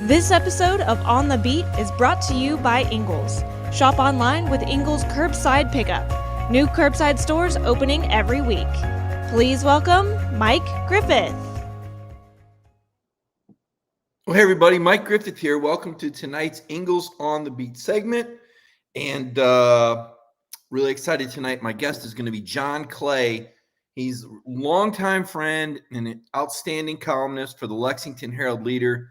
This episode of On the Beat is brought to you by Ingles. Shop online with Ingles Curbside Pickup. New curbside stores opening every week. Please welcome Mike Griffith. Well, hey everybody, Mike Griffith here. Welcome to tonight's Ingles on the Beat segment. And really excited tonight. My guest is going to be John Clay. He's a longtime friend and an outstanding columnist for the Lexington Herald-Leader.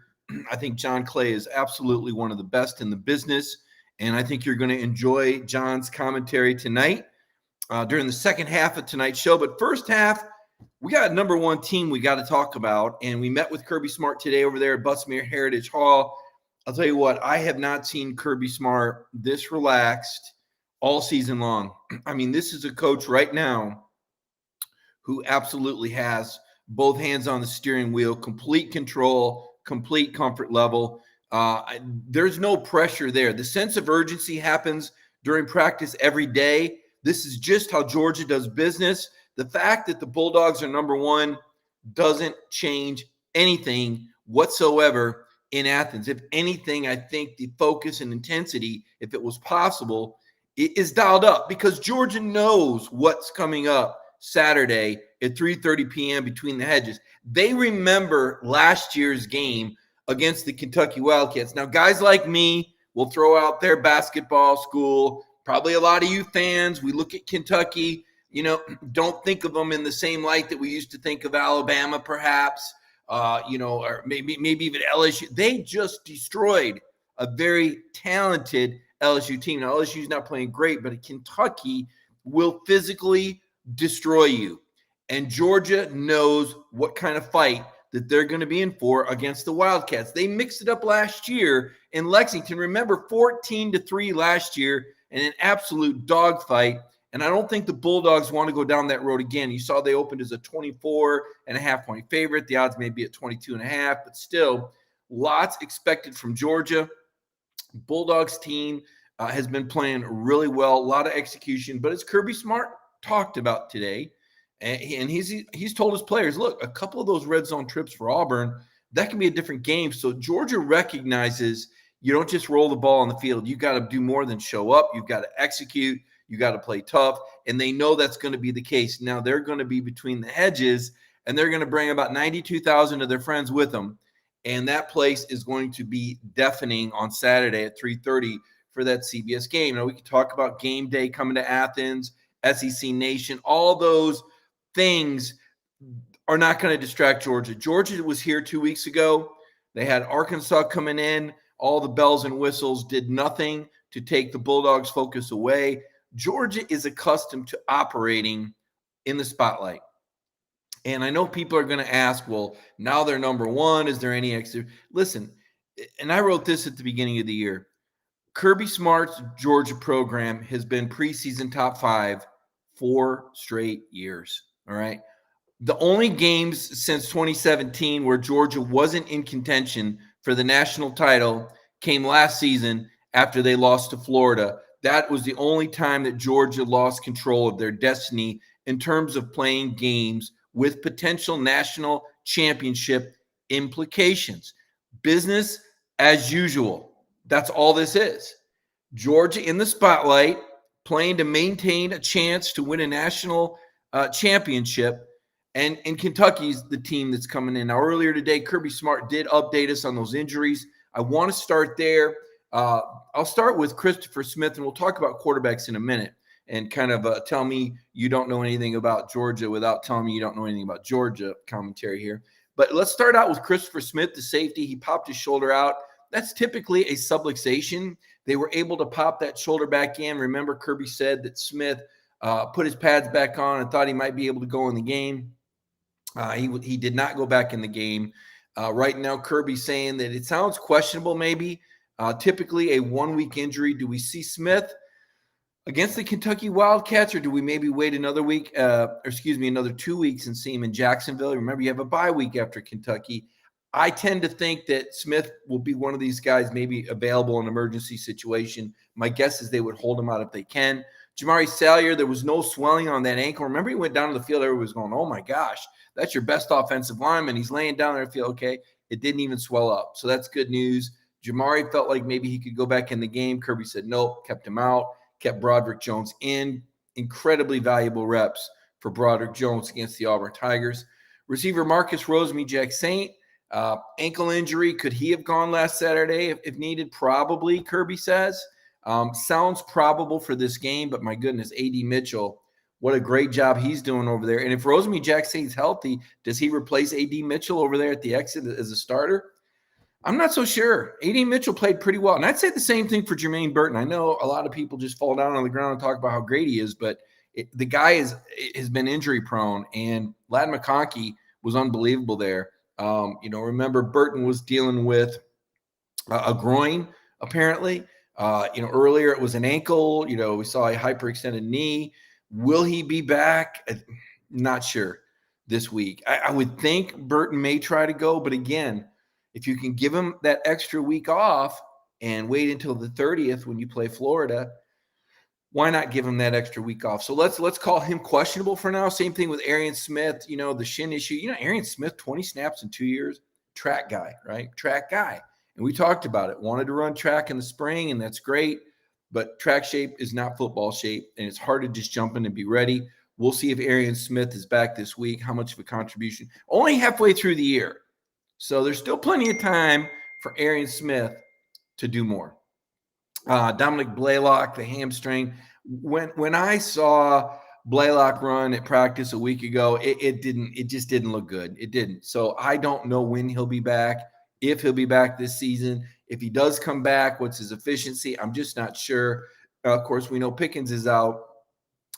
I think John Clay is absolutely one of the best in the business. And I think you're going to enjoy John's commentary tonight during the second half of tonight's show. But first half, we got a number one team we got to talk about, and we met with Kirby Smart today over there at Bessemer Heritage Hall. I'll tell you what, I have not seen Kirby Smart this relaxed all season long. I mean, this is a coach right now who absolutely has both hands on the steering wheel, complete control, complete comfort level. There's no pressure there. The sense of urgency happens during practice every day. This is just how Georgia does business. The fact that the Bulldogs are number one doesn't change anything whatsoever in Athens. If anything, I think the focus and intensity, if it was possible, is dialed up because Georgia knows what's coming up Saturday at 3:30 p.m. between the hedges. They remember last year's game against the Kentucky Wildcats. Now, guys like me will throw out their basketball school. Probably a lot of you fans, we look at Kentucky, don't think of them in the same light that we used to think of Alabama, perhaps, or maybe even LSU. They just destroyed a very talented LSU team. Now, LSU's not playing great, but Kentucky will physically destroy you. And Georgia knows what kind of fight that they're going to be in for against the Wildcats. They mixed it up last year in Lexington. Remember, 14-3 last year in an absolute dogfight. And I don't think the Bulldogs want to go down that road again. You saw they opened as a 24.5-point favorite. The odds may be at 22.5, but still, lots expected from Georgia. Bulldogs team has been playing really well, a lot of execution. But as Kirby Smart talked about today, and he's told his players, look, a couple of those red zone trips for Auburn, that can be a different game. So Georgia recognizes you don't just roll the ball on the field. You got to do more than show up. You've got to execute. You got to play tough. And they know that's going to be the case. Now they're going to be between the hedges, and they're going to bring about 92,000 of their friends with them. And that place is going to be deafening on Saturday at 3:30 for that CBS game. Now we can talk about game day coming to Athens, SEC Nation, all those things are not going to distract Georgia. Georgia was here 2 weeks ago. They had Arkansas coming in. All the bells and whistles did nothing to take the Bulldogs' focus away. Georgia is accustomed to operating in the spotlight. And I know people are going to ask, well, now they're number one. Is there any extra? Listen, and I wrote this at the beginning of the year. Kirby Smart's Georgia program has been preseason top 5 4 straight years. All right. The only games since 2017 where Georgia wasn't in contention for the national title came last season after they lost to Florida. That was the only time that Georgia lost control of their destiny in terms of playing games with potential national championship implications. Business as usual. That's all this is. Georgia in the spotlight, playing to maintain a chance to win a national championship. And Kentucky's the team that's coming in. Now, earlier today, Kirby Smart did update us on those injuries. I want to start there. I'll start with Christopher Smith, and we'll talk about quarterbacks in a minute and kind of tell me you don't know anything about Georgia without telling me you don't know anything about Georgia commentary here. But let's start out with Christopher Smith, the safety. He popped his shoulder out. That's typically a subluxation. They were able to pop that shoulder back in. Remember, Kirby said that Smith put his pads back on and thought he might be able to go in the game. He did not go back in the game. Right now, Kirby's saying that it sounds questionable maybe. Typically a 1-week injury. Do we see Smith against the Kentucky Wildcats, or do we maybe wait another 2 weeks and see him in Jacksonville? Remember, you have a bye week after Kentucky. I tend to think that Smith will be one of these guys maybe available in an emergency situation. My guess is they would hold him out if they can. Jamari Salyer, there was no swelling on that ankle. Remember, he went down to the field. Everybody was going, oh, my gosh, that's your best offensive lineman. He's laying down there. I feel okay. It didn't even swell up. So that's good news. Jamari felt like maybe he could go back in the game. Kirby said nope, kept him out, kept Broderick Jones in. Incredibly valuable reps for Broderick Jones against the Auburn Tigers. Receiver Marcus Rosemy-Jacksaint, ankle injury. Could he have gone last Saturday if needed? Probably, Kirby says. Sounds probable for this game, but my goodness, A.D. Mitchell, what a great job he's doing over there. And if Rosemy-Jacksaint's healthy, does he replace A.D. Mitchell over there at the exit as a starter? I'm not so sure. A.D. Mitchell played pretty well. And I'd say the same thing for Jermaine Burton. I know a lot of people just fall down on the ground and talk about how great he is, but the guy has been injury prone, and Ladd McConkey was unbelievable there. Remember Burton was dealing with a groin, apparently. Earlier it was an ankle. We saw a hyperextended knee. Will he be back? Not sure this week. I would think Burton may try to go, but again, if you can give him that extra week off and wait until the 30th when you play Florida, why not give him that extra week off? So let's call him questionable for now. Same thing with Arian Smith, the shin issue. Arian Smith, 20 snaps in 2 years, track guy, right? Track guy. And we talked about it. Wanted to run track in the spring, and that's great. But track shape is not football shape, and it's hard to just jump in and be ready. We'll see if Arian Smith is back this week, how much of a contribution. Only halfway through the year. So there's still plenty of time for Arian Smith to do more. Dominic Blaylock, the hamstring. When I saw Blaylock run at practice a week ago, it just didn't look good. It didn't. So I don't know when he'll be back, if he'll be back this season. If he does come back, what's his efficiency? I'm just not sure. Of course, we know Pickens is out,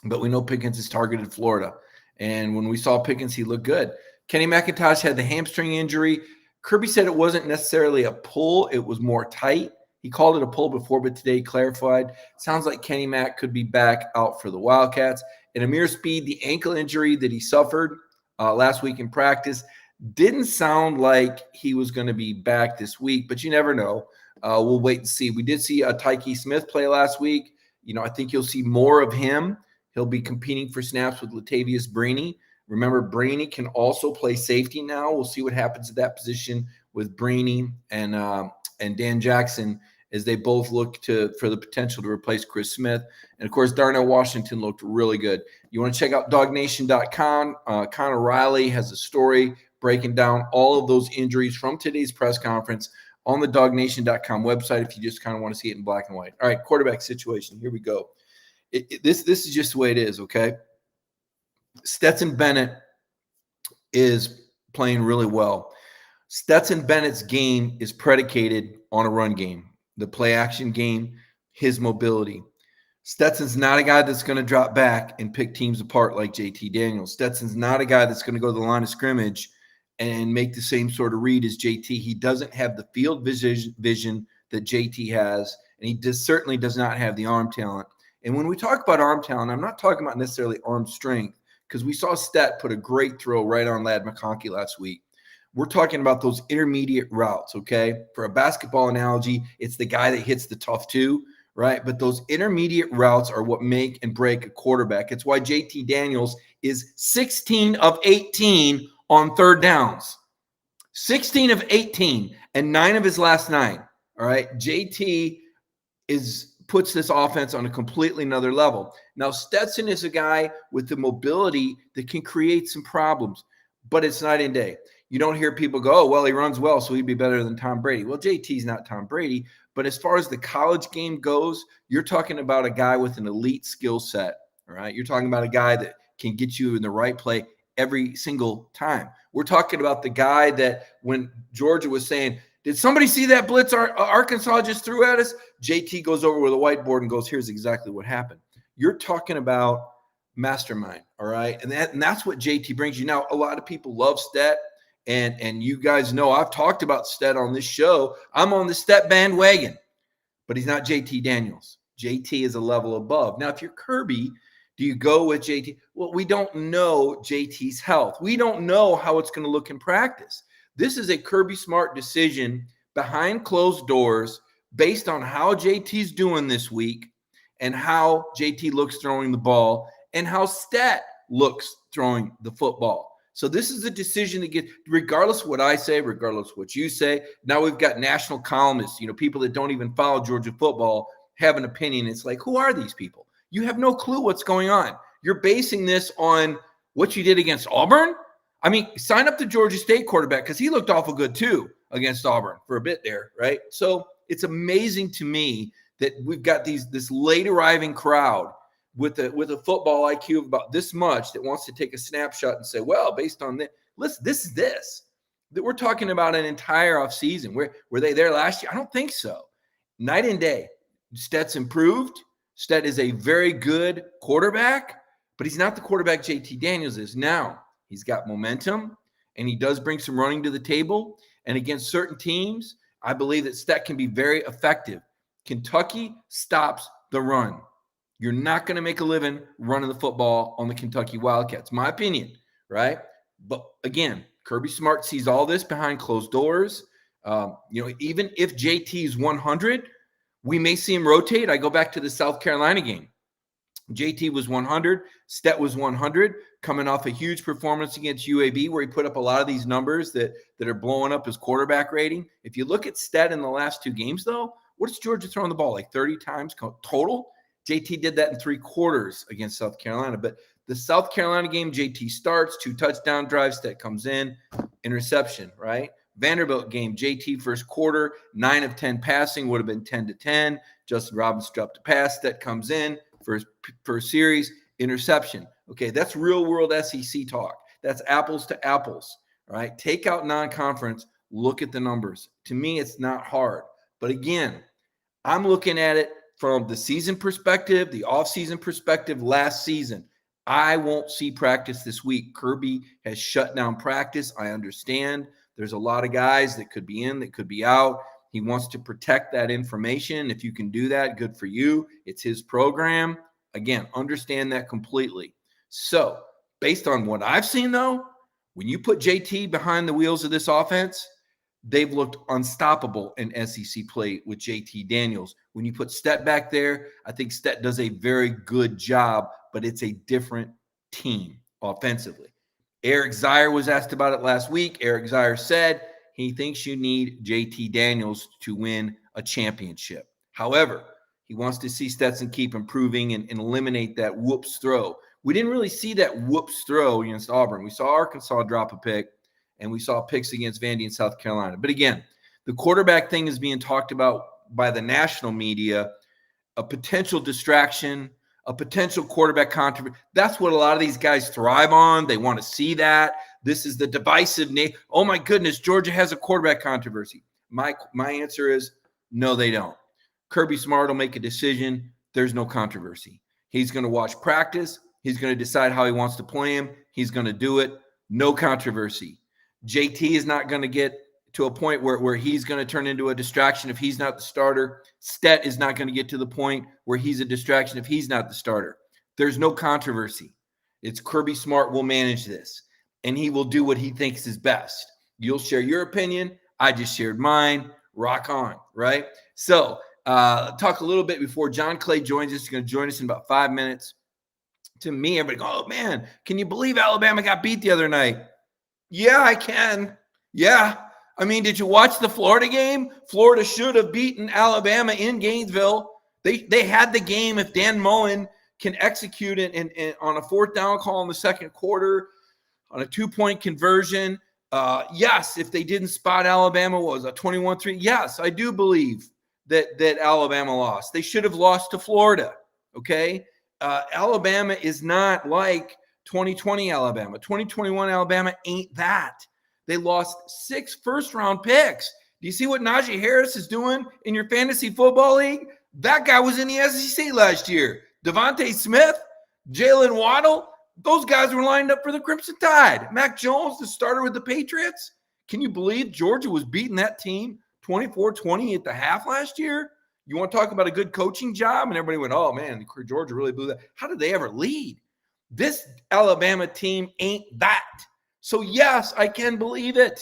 but we know Pickens has targeted Florida. And when we saw Pickens, he looked good. Kenny McIntosh had the hamstring injury. Kirby said it wasn't necessarily a pull. It was more tight. He called it a pull before, but today he clarified. Sounds like Kenny Mack could be back out for the Wildcats. And Amir Speed, the ankle injury that he suffered last week in practice, didn't sound like he was going to be back this week, but you never know. We'll wait and see. We did see Tyke Smith play last week. I think you'll see more of him. He'll be competing for snaps with Latavius Brini. Remember, Brini can also play safety now. We'll see what happens at that position with Brini and Dan Jackson as they both look for the potential to replace Chris Smith. And, of course, Darnell Washington looked really good. You want to check out DogNation.com. Connor Riley has a story breaking down all of those injuries from today's press conference on the DogNation.com website if you just kind of want to see it in black and white. All right, quarterback situation. Here we go. This is just the way it is, okay? Stetson Bennett is playing really well. Stetson Bennett's game is predicated on a run game, the play action game, his mobility. Stetson's not a guy that's going to drop back and pick teams apart like JT Daniels. Stetson's not a guy that's going to go to the line of scrimmage and make the same sort of read as JT. He doesn't have the field vision that JT has, and he certainly does not have the arm talent. And when we talk about arm talent, I'm not talking about necessarily arm strength, because we saw Stet put a great throw right on Ladd McConkey last week. We're talking about those intermediate routes, okay? For a basketball analogy, it's the guy that hits the tough two, right? But those intermediate routes are what make and break a quarterback. It's why JT Daniels is 16 of 18 on third downs. 16 of 18 and 9 of his last 9, all right? JT puts this offense on a completely another level. Now, Stetson is a guy with the mobility that can create some problems, but it's night and day. You don't hear people go, oh, well, he runs well, so he'd be better than Tom Brady. Well, JT's not Tom Brady, but as far as the college game goes, you're talking about a guy with an elite skill set, all right? You're talking about a guy that can get you in the right play every single time. We're talking about the guy that when Georgia was saying, did somebody see that blitz Arkansas just threw at us? JT goes over with a whiteboard and goes, here's exactly what happened. You're talking about mastermind, all right? And that's what JT brings you. Now, a lot of people love Stet, and you guys know I've talked about Stet on this show. I'm on the Stet bandwagon, but he's not JT Daniels. JT is a level above. Now, if you're Kirby, do you go with JT? Well, we don't know JT's health. We don't know how it's going to look in practice. This is a Kirby Smart decision behind closed doors based on how JT's doing this week and how JT looks throwing the ball and how Stet looks throwing the football. So this is a decision that gets, regardless of what I say, regardless of what you say. Now we've got national columnists, people that don't even follow Georgia football have an opinion. It's like, who are these people? You have no clue what's going on. You're basing this on what you did against Auburn. I mean, sign up the Georgia State quarterback because he looked awful good too against Auburn for a bit there, right? So it's amazing to me that we've got this late arriving crowd with a football IQ of about this much that wants to take a snapshot and say, well, based on this, listen, this is this. That we're talking about an entire offseason. Were they there last year? I don't think so. Night and day. Stett's improved. Stett is a very good quarterback, but he's not the quarterback JT Daniels is now. He's got momentum, and he does bring some running to the table. And against certain teams, I believe that Stett can be very effective. Kentucky stops the run. You're not going to make a living running the football on the Kentucky Wildcats, my opinion, right? But again, Kirby Smart sees all this behind closed doors. Even if JT is 100, we may see him rotate. I go back to the South Carolina game. JT was 100. Stett was 100, coming off a huge performance against UAB where he put up a lot of these numbers that are blowing up his quarterback rating. If you look at Stett in the last two games, though, what is Georgia throwing the ball? Like 30 times total? JT did that in 3 quarters against South Carolina. But the South Carolina game, JT starts, 2 touchdown drives, Stett comes in, interception, right? Vanderbilt game, JT first quarter, 9 of 10 passing, would have been 10-10. Justin Robinson dropped a pass, Stett comes in, first series, interception. Okay, that's real-world SEC talk. That's apples to apples, right? Take out non-conference, look at the numbers. To me, it's not hard. But again, I'm looking at it from the season perspective, the offseason perspective last season. I won't see practice this week. Kirby has shut down practice. I understand there's a lot of guys that could be in, that could be out. He wants to protect that information. If you can do that, good for you. It's his program. Again, understand that completely. So based on what I've seen, though, when you put JT behind the wheels of this offense, they've looked unstoppable in SEC play with JT Daniels. When you put Stett back there, I think Stett does a very good job, but it's a different team offensively. Eric Zeier was asked about it last week. Eric Zeier said he thinks you need JT Daniels to win a championship. However, he wants to see Stetson keep improving and eliminate that whoops throw. We didn't really see that whoops throw against Auburn. We saw Arkansas drop a pick, and we saw picks against Vandy and South Carolina. But again, the quarterback thing is being talked about by the national media, a potential distraction, a potential quarterback controversy. That's what a lot of these guys thrive on. They want to see that. This is the divisive oh my goodness, Georgia has a quarterback controversy. My answer is no, they don't. Kirby Smart will make a decision. There's no controversy. He's going to watch practice. He's going to decide how he wants to play him. He's going to do it. No controversy. JT is not going to get to a point where he's going to turn into a distraction if he's not the starter. Stett is not going to get to the point where he's a distraction if he's not the starter. There's no controversy. It's Kirby Smart will manage this, and he will do what he thinks is best. You'll share your opinion. I just shared mine. Rock on, right? So talk a little bit before John Clay joins us. He's going to join us in about 5 minutes. To me, everybody go, oh, man, can you believe Alabama got beat the other night? Yeah, I can. Yeah. I mean, did you watch the Florida game? Florida should have beaten Alabama in Gainesville. They had the game. If Dan Mullen can execute it on a 4th down call in the second quarter, on a 2-point conversion, yes, if they didn't spot Alabama, what was a 21-3? Yes, I do believe that Alabama lost. They should have lost to Florida, okay? Alabama is not like 2020 Alabama. 2021 Alabama ain't that. They lost 6 first-round picks. Do you see what Najee Harris is doing in your fantasy football league? That guy was in the SEC last year. Devontae Smith, Jalen Waddle, those guys were lined up for the Crimson Tide. Mac Jones, the starter with the Patriots. Can you believe Georgia was beating that team 24-20 at the half last year? You want to talk about a good coaching job? And everybody went, oh, man, Georgia really blew that. How did they ever lead? This Alabama team ain't that. So, yes, I can believe it.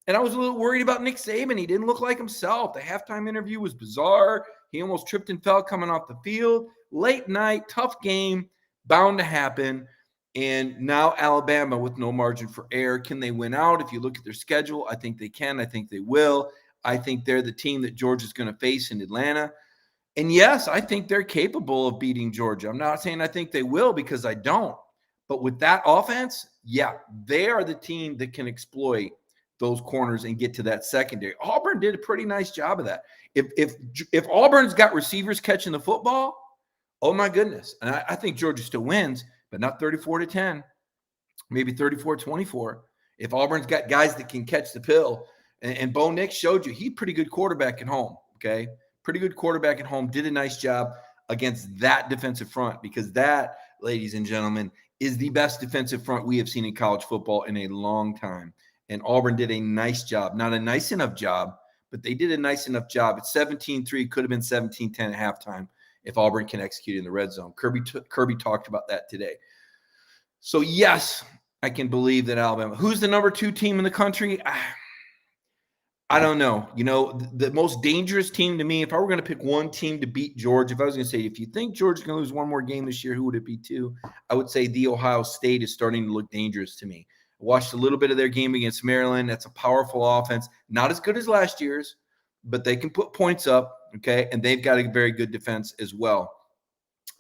And I was a little worried about Nick Saban. He didn't look like himself. The halftime interview was bizarre. He almost tripped and fell coming off the field. Late night, tough game, bound to happen. And now Alabama with no margin for error. Can they win out? If you look at their schedule, I think they can. I think they will. I think they're the team that Georgia's going to face in Atlanta. And yes, I think they're capable of beating Georgia. I'm not saying I think they will, because I don't. But with that offense, yeah, they are the team that can exploit those corners and get to that secondary. Auburn did a pretty nice job of that. If Auburn's got receivers catching the football, oh my goodness. And I think Georgia still wins, but not 34-10, maybe 34-24. If Auburn's got guys that can catch the pill, and Bo Nix showed you he's a pretty good quarterback at home, okay? Pretty good quarterback at home, did a nice job against that defensive front, because that, ladies and gentlemen, is the best defensive front we have seen in college football in a long time. And Auburn did a nice job, not a nice enough job, but they did a nice enough job. It's 17-3, could have been 17-10 at halftime if Auburn can execute in the red zone. Kirby talked about that today. So yes, I can believe that Alabama. Who's the number 2 team in the country? I don't know. You know, the most dangerous team to me, if I were going to pick one team to beat Georgia, if I was going to say, if you think Georgia's going to lose one more game this year, who would it be to? I would say the Ohio State is starting to look dangerous to me. I watched a little bit of their game against Maryland. That's a powerful offense. Not as good as last year's, but they can put points up, okay? And they've got a very good defense as well.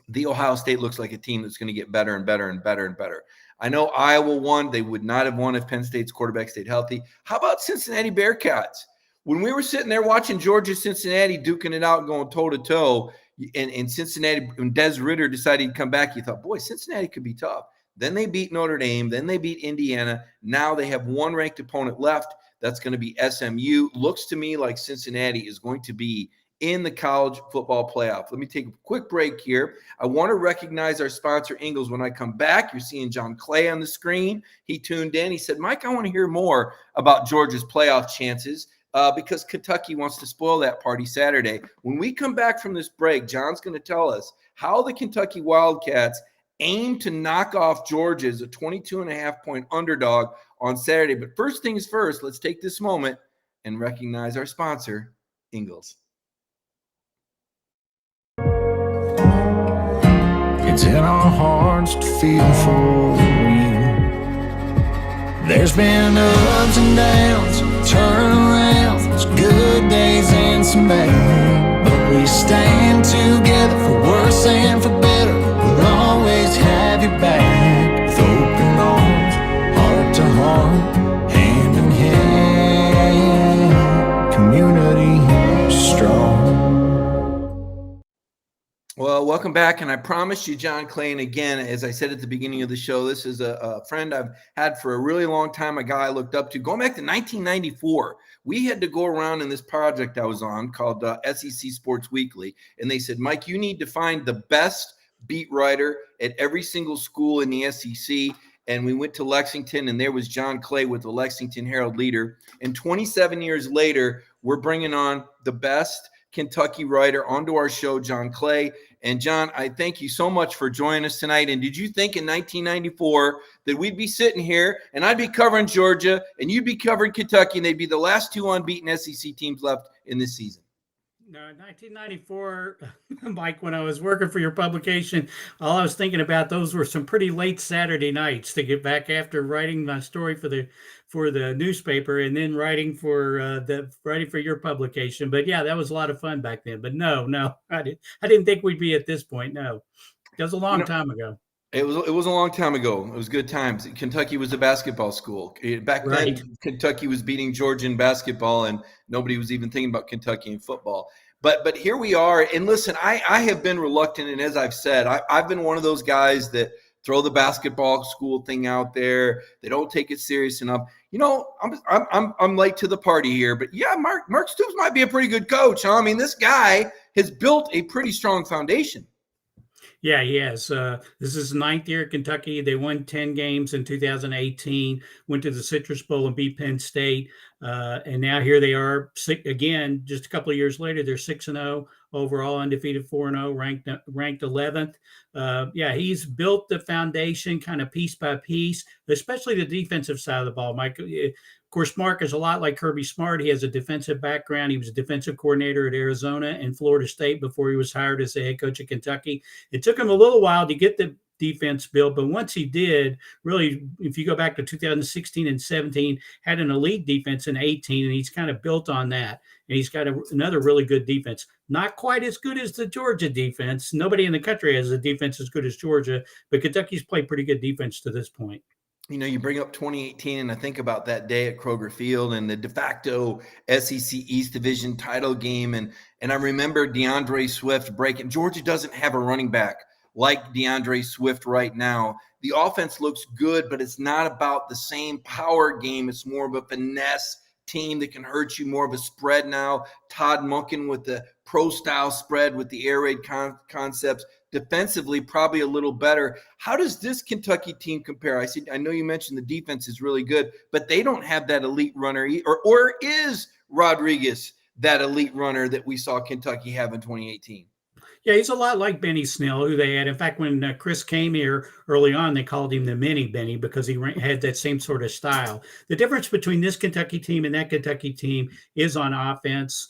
The Ohio State looks like a team that's going to get better and better and better and better. I know Iowa won. They would not have won if Penn State's quarterback stayed healthy. How about Cincinnati Bearcats? When we were sitting there watching Georgia-Cincinnati duking it out, going toe-to-toe, and Cincinnati, when Des Ridder decided to come back, you thought, boy, Cincinnati could be tough. Then they beat Notre Dame. Then they beat Indiana. Now they have one ranked opponent left. That's going to be SMU. Looks to me like Cincinnati is going to be in the college football playoff. Let me take a quick break here. I want to recognize our sponsor, Ingles. When I come back, you're seeing John Clay on the screen. He tuned in. He said, Mike, I want to hear more about Georgia's playoff chances because Kentucky wants to spoil that party Saturday. When we come back from this break, John's going to tell us how the Kentucky Wildcats aim to knock off Georgia as a 22.5-point underdog on Saturday. But first things first, let's take this moment and recognize our sponsor, Ingles. It's in our hearts to feel for you. There's been ups and downs, turnarounds, good days and some bad. But we stand together for worse and for better. We'll always have your back with open arms, heart to heart, hand in hand. Community strong. Well, welcome back. And I promised you John Clay. And again, as I said at the beginning of the show, this is a friend I've had for a really long time, a guy I looked up to. Going back to 1994, we had to go around in this project I was on called SEC Sports Weekly. And they said, Mike, you need to find the best beat writer at every single school in the SEC. And we went to Lexington, and there was John Clay with the Lexington Herald-Leader. And 27 years later, we're bringing on the best Kentucky writer onto our show, John Clay. And John, I thank you so much for joining us tonight. And did you think in 1994 that we'd be sitting here and I'd be covering Georgia and you'd be covering Kentucky and they'd be the last two unbeaten SEC teams left in this season? No, 1994, Mike, when I was working for your publication, all I was thinking about, those were some pretty late Saturday nights to get back after writing my story for the newspaper and then writing for your publication. But yeah, that was a lot of fun back then. But no, I didn't think we'd be at this point. No, it was a long time ago. It was a long time ago. It was good times. Kentucky was a basketball school. Back then, Kentucky was beating Georgia in basketball, and nobody was even thinking about Kentucky in football. But here we are. And listen, I have been reluctant, and as I've said, I've been one of those guys that throw the basketball school thing out there. They don't take it serious enough. You know, I'm late to the party here, but yeah, Mark Stoops might be a pretty good coach. Huh? I mean, this guy has built a pretty strong foundation. Yeah, he has. This is his ninth year at Kentucky. They won 10 games in 2018, went to the Citrus Bowl and beat Penn State. And now here they are again, just a couple of years later. They're 6-0 overall, undefeated, 4-0, ranked 11th. Yeah, he's built the foundation kind of piece by piece, especially the defensive side of the ball, Mike. Of course, Mark is a lot like Kirby Smart. He has a defensive background. He was a defensive coordinator at Arizona and Florida State before he was hired as the head coach at Kentucky. It took him a little while to get the defense built, but once he did, really, if you go back to 2016 and 17, had an elite defense in 18, and he's kind of built on that. And he's got another really good defense. Not quite as good as the Georgia defense. Nobody in the country has a defense as good as Georgia, but Kentucky's played pretty good defense to this point. You know, you bring up 2018, and I think about that day at Kroger Field and the de facto SEC East Division title game. And I remember DeAndre Swift breaking. Georgia doesn't have a running back like DeAndre Swift right now. The offense looks good, but it's not about the same power game. It's more of a finesse team that can hurt you, more of a spread now. Todd Monken with the pro-style spread with the air raid concepts. Defensively, probably a little better. How does this Kentucky team compare? I know you mentioned the defense is really good, but they don't have that elite runner. Or is Rodriguez that elite runner that we saw Kentucky have in 2018? Yeah, he's a lot like Benny Snell, who they had. In fact, when Chris came here early on, they called him the mini Benny because he had that same sort of style. The difference between this Kentucky team and that Kentucky team is on offense.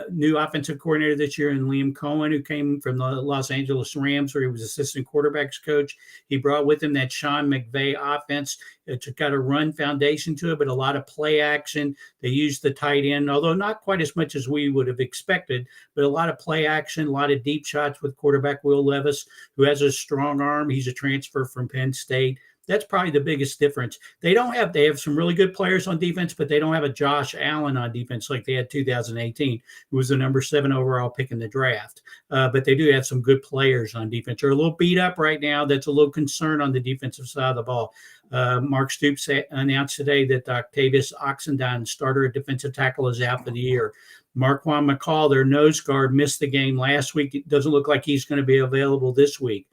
New offensive coordinator this year in Liam Cohen, who came from the Los Angeles Rams, where he was assistant quarterbacks coach. He brought with him that Sean McVay offense. It's got a run foundation to it, but a lot of play action. They used the tight end, although not quite as much as we would have expected, but a lot of play action, a lot of deep shots with quarterback Will Levis, who has a strong arm. He's a transfer from Penn State. That's probably the biggest difference. They have some really good players on defense, but they don't have a Josh Allen on defense like they had 2018, who was the number 7 overall pick in the draft. But they do have some good players on defense. They're a little beat up right now. That's a little concern on the defensive side of the ball. Mark Stoops announced today that Octavius Oxendine, starter at defensive tackle, is out for the year. Marquand McCall, their nose guard, missed the game last week. It doesn't look like he's going to be available this week.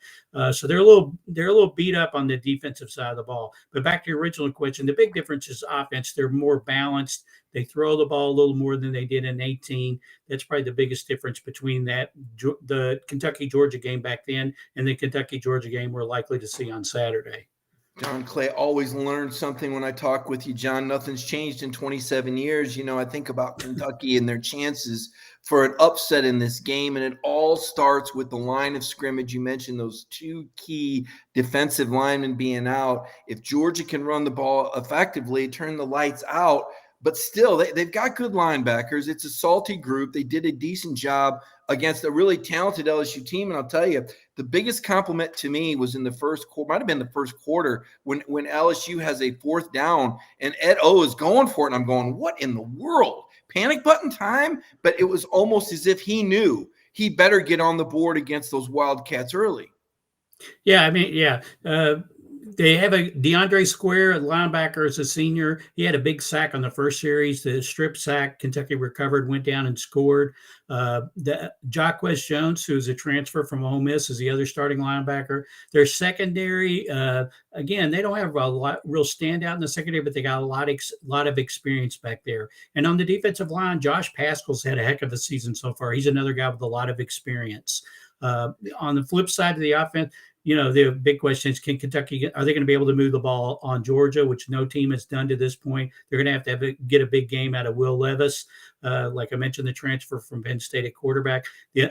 So they're a little beat up on the defensive side of the ball. But back to your original question, the big difference is offense. They're more balanced. They throw the ball a little more than they did in 18. That's probably the biggest difference between the Kentucky-Georgia game back then and the Kentucky-Georgia game we're likely to see on Saturday. John Clay, always learn something when I talk with you, John. Nothing's changed in 27 years. You know, I think about Kentucky and their chances for an upset in this game, and it all starts with the line of scrimmage. You mentioned those 2 key defensive linemen being out. If Georgia can run the ball effectively, turn the lights out, but still, they've got good linebackers. It's a salty group. They did a decent job against a really talented LSU team. And I'll tell you, the biggest compliment to me was in the first quarter, might have been the first quarter, when LSU has a 4th down and Ed O is going for it. And I'm going, what in the world? Panic button time? But it was almost as if he knew he better get on the board against those Wildcats early. Yeah, I mean, yeah. They have a DeAndre Square, a linebacker, as a senior. He had a big sack on the first series. The strip sack, Kentucky recovered, went down and scored. The Jacquez Jones, who is a transfer from Ole Miss, is the other starting linebacker. Their secondary, again, they don't have a real standout in the secondary, but they got a lot of experience back there. And on the defensive line, Josh Paschal's had a heck of a season so far. He's another guy with a lot of experience. On the flip side of the offense, you know, the big question is, are they going to be able to move the ball on Georgia, which no team has done to this point? They're going to have to get a big game out of Will Levis. Like I mentioned, the transfer from Penn State at quarterback.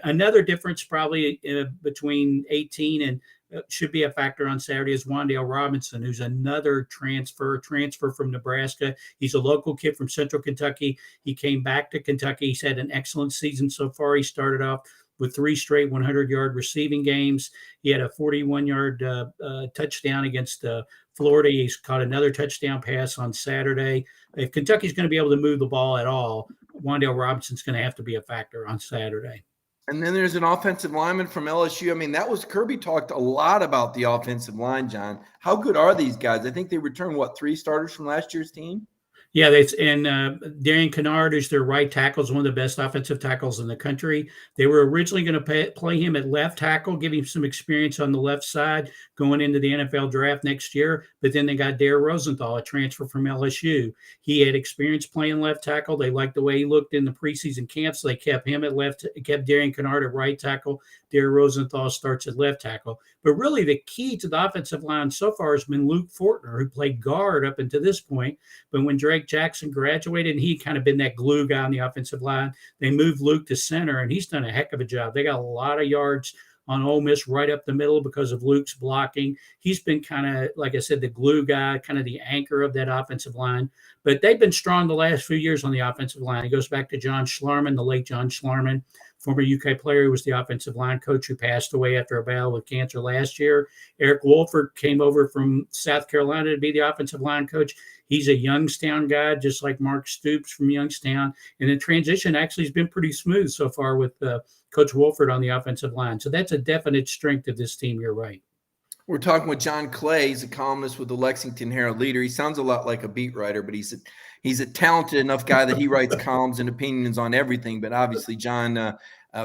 Another difference probably between 18 and should be a factor on Saturday is Wan'Dale Robinson, who's another transfer from Nebraska. He's a local kid from Central Kentucky. He came back to Kentucky. He's had an excellent season so far. He started off with 3 straight 100-yard receiving games. He had a 41-yard touchdown against Florida. He's caught another touchdown pass on Saturday. If Kentucky's going to be able to move the ball at all, Wan'Dale Robinson's going to have to be a factor on Saturday. And then there's an offensive lineman from LSU. I mean, Kirby talked a lot about the offensive line, John. How good are these guys? I think they returned, 3 starters from last year's team? Yeah, Darian Kennard, who's their right tackle, is one of the best offensive tackles in the country. They were originally going to play him at left tackle, give him some experience on the left side going into the NFL draft next year. But then they got Dare Rosenthal, a transfer from LSU. He had experience playing left tackle. They liked the way he looked in the preseason camp, so they kept him at kept Darian Kennard at right tackle. Dare Rosenthal starts at left tackle. But really the key to the offensive line so far has been Luke Fortner, who played guard up until this point. But when Drake Jackson graduated, and he kind of been that glue guy on the offensive line, they moved Luke to center, and he's done a heck of a job. They got a lot of yards on Ole Miss right up the middle because of Luke's blocking. He's been kind of, like I said, the glue guy, kind of the anchor of that offensive line. But they've been strong the last few years on the offensive line. It goes back to John Schlarman, the late John Schlarman, former UK player who was the offensive line coach who passed away after a battle with cancer last year. Eric Wolford came over from South Carolina to be the offensive line coach. He's a Youngstown guy, just like Mark Stoops from Youngstown. And the transition actually has been pretty smooth so far with Coach Wolford on the offensive line. So that's a definite strength of this team. You're right. We're talking with John Clay. He's a columnist with the Lexington Herald-Leader. He sounds a lot like a beat writer, but he's a talented enough guy that he writes columns and opinions on everything. But obviously, John,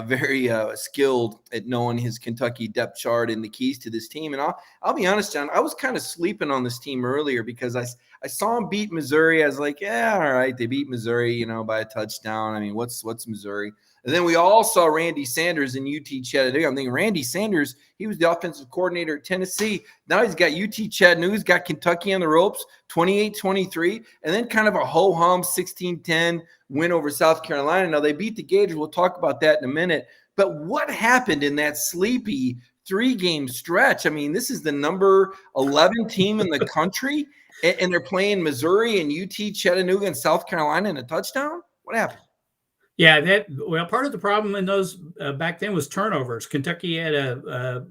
very skilled at knowing his Kentucky depth chart and the keys to this team. And I'll be honest, John, I was kind of sleeping on this team earlier because I saw them beat Missouri. I was like, yeah, all right, they beat Missouri, by a touchdown. I mean, what's Missouri? And then we all saw Randy Sanders in UT Chattanooga. I'm thinking Randy Sanders, he was the offensive coordinator at Tennessee. Now he's got UT Chattanooga. He's got Kentucky on the ropes, 28-23, and then kind of a ho-hum 16-10 win over South Carolina. Now they beat the Gators. We'll talk about that in a minute. But what happened in that sleepy 3-game stretch? I mean, this is the number 11 team in the country, and they're playing Missouri and UT Chattanooga and South Carolina in a touchdown? What happened? Yeah, part of the problem in those back then was turnovers. Kentucky had a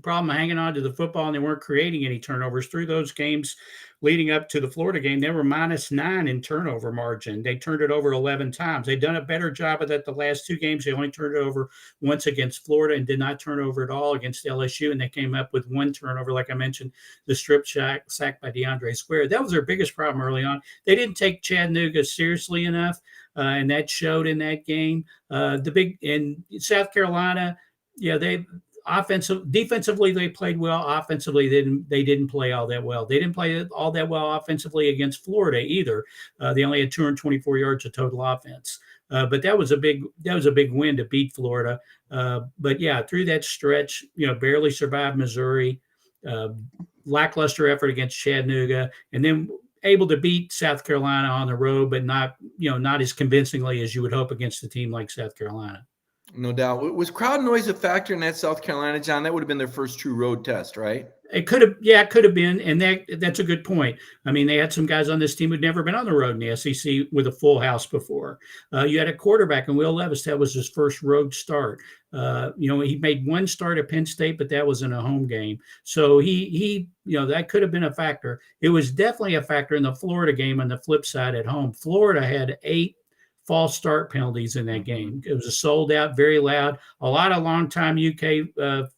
problem hanging on to the football, and they weren't creating any turnovers. Through those games leading up to the Florida game, they were -9 in turnover margin. They turned it over 11 times. They've done a better job of that the last 2 games. They only turned it over once against Florida and did not turn over at all against LSU, and they came up with 1 turnover, like I mentioned, the strip sack by DeAndre Square. That was their biggest problem early on. They didn't take Chattanooga seriously enough. And that showed in that game. In South Carolina, defensively they played well. Offensively, they didn't play all that well. They didn't play all that well offensively against Florida either. They only had 224 yards of total offense. But that was a big win to beat Florida. But yeah, through that stretch, barely survived Missouri. Lackluster effort against Chattanooga, and then able to beat South Carolina on the road, but not as convincingly as you would hope against a team like South Carolina. No doubt. Was crowd noise a factor in that South Carolina, John? That would have been their first true road test, right? It could have been, and that's a good point. I mean, they had some guys on this team who'd never been on the road in the SEC with a full house before. You had a quarterback, and Will Levis, that was his first road start. He made 1 start at Penn State, but that was in a home game. So he that could have been a factor. It was definitely a factor in the Florida game on the flip side at home. Florida had 8 false start penalties in that game. It was a sold out, very loud. A lot of longtime UK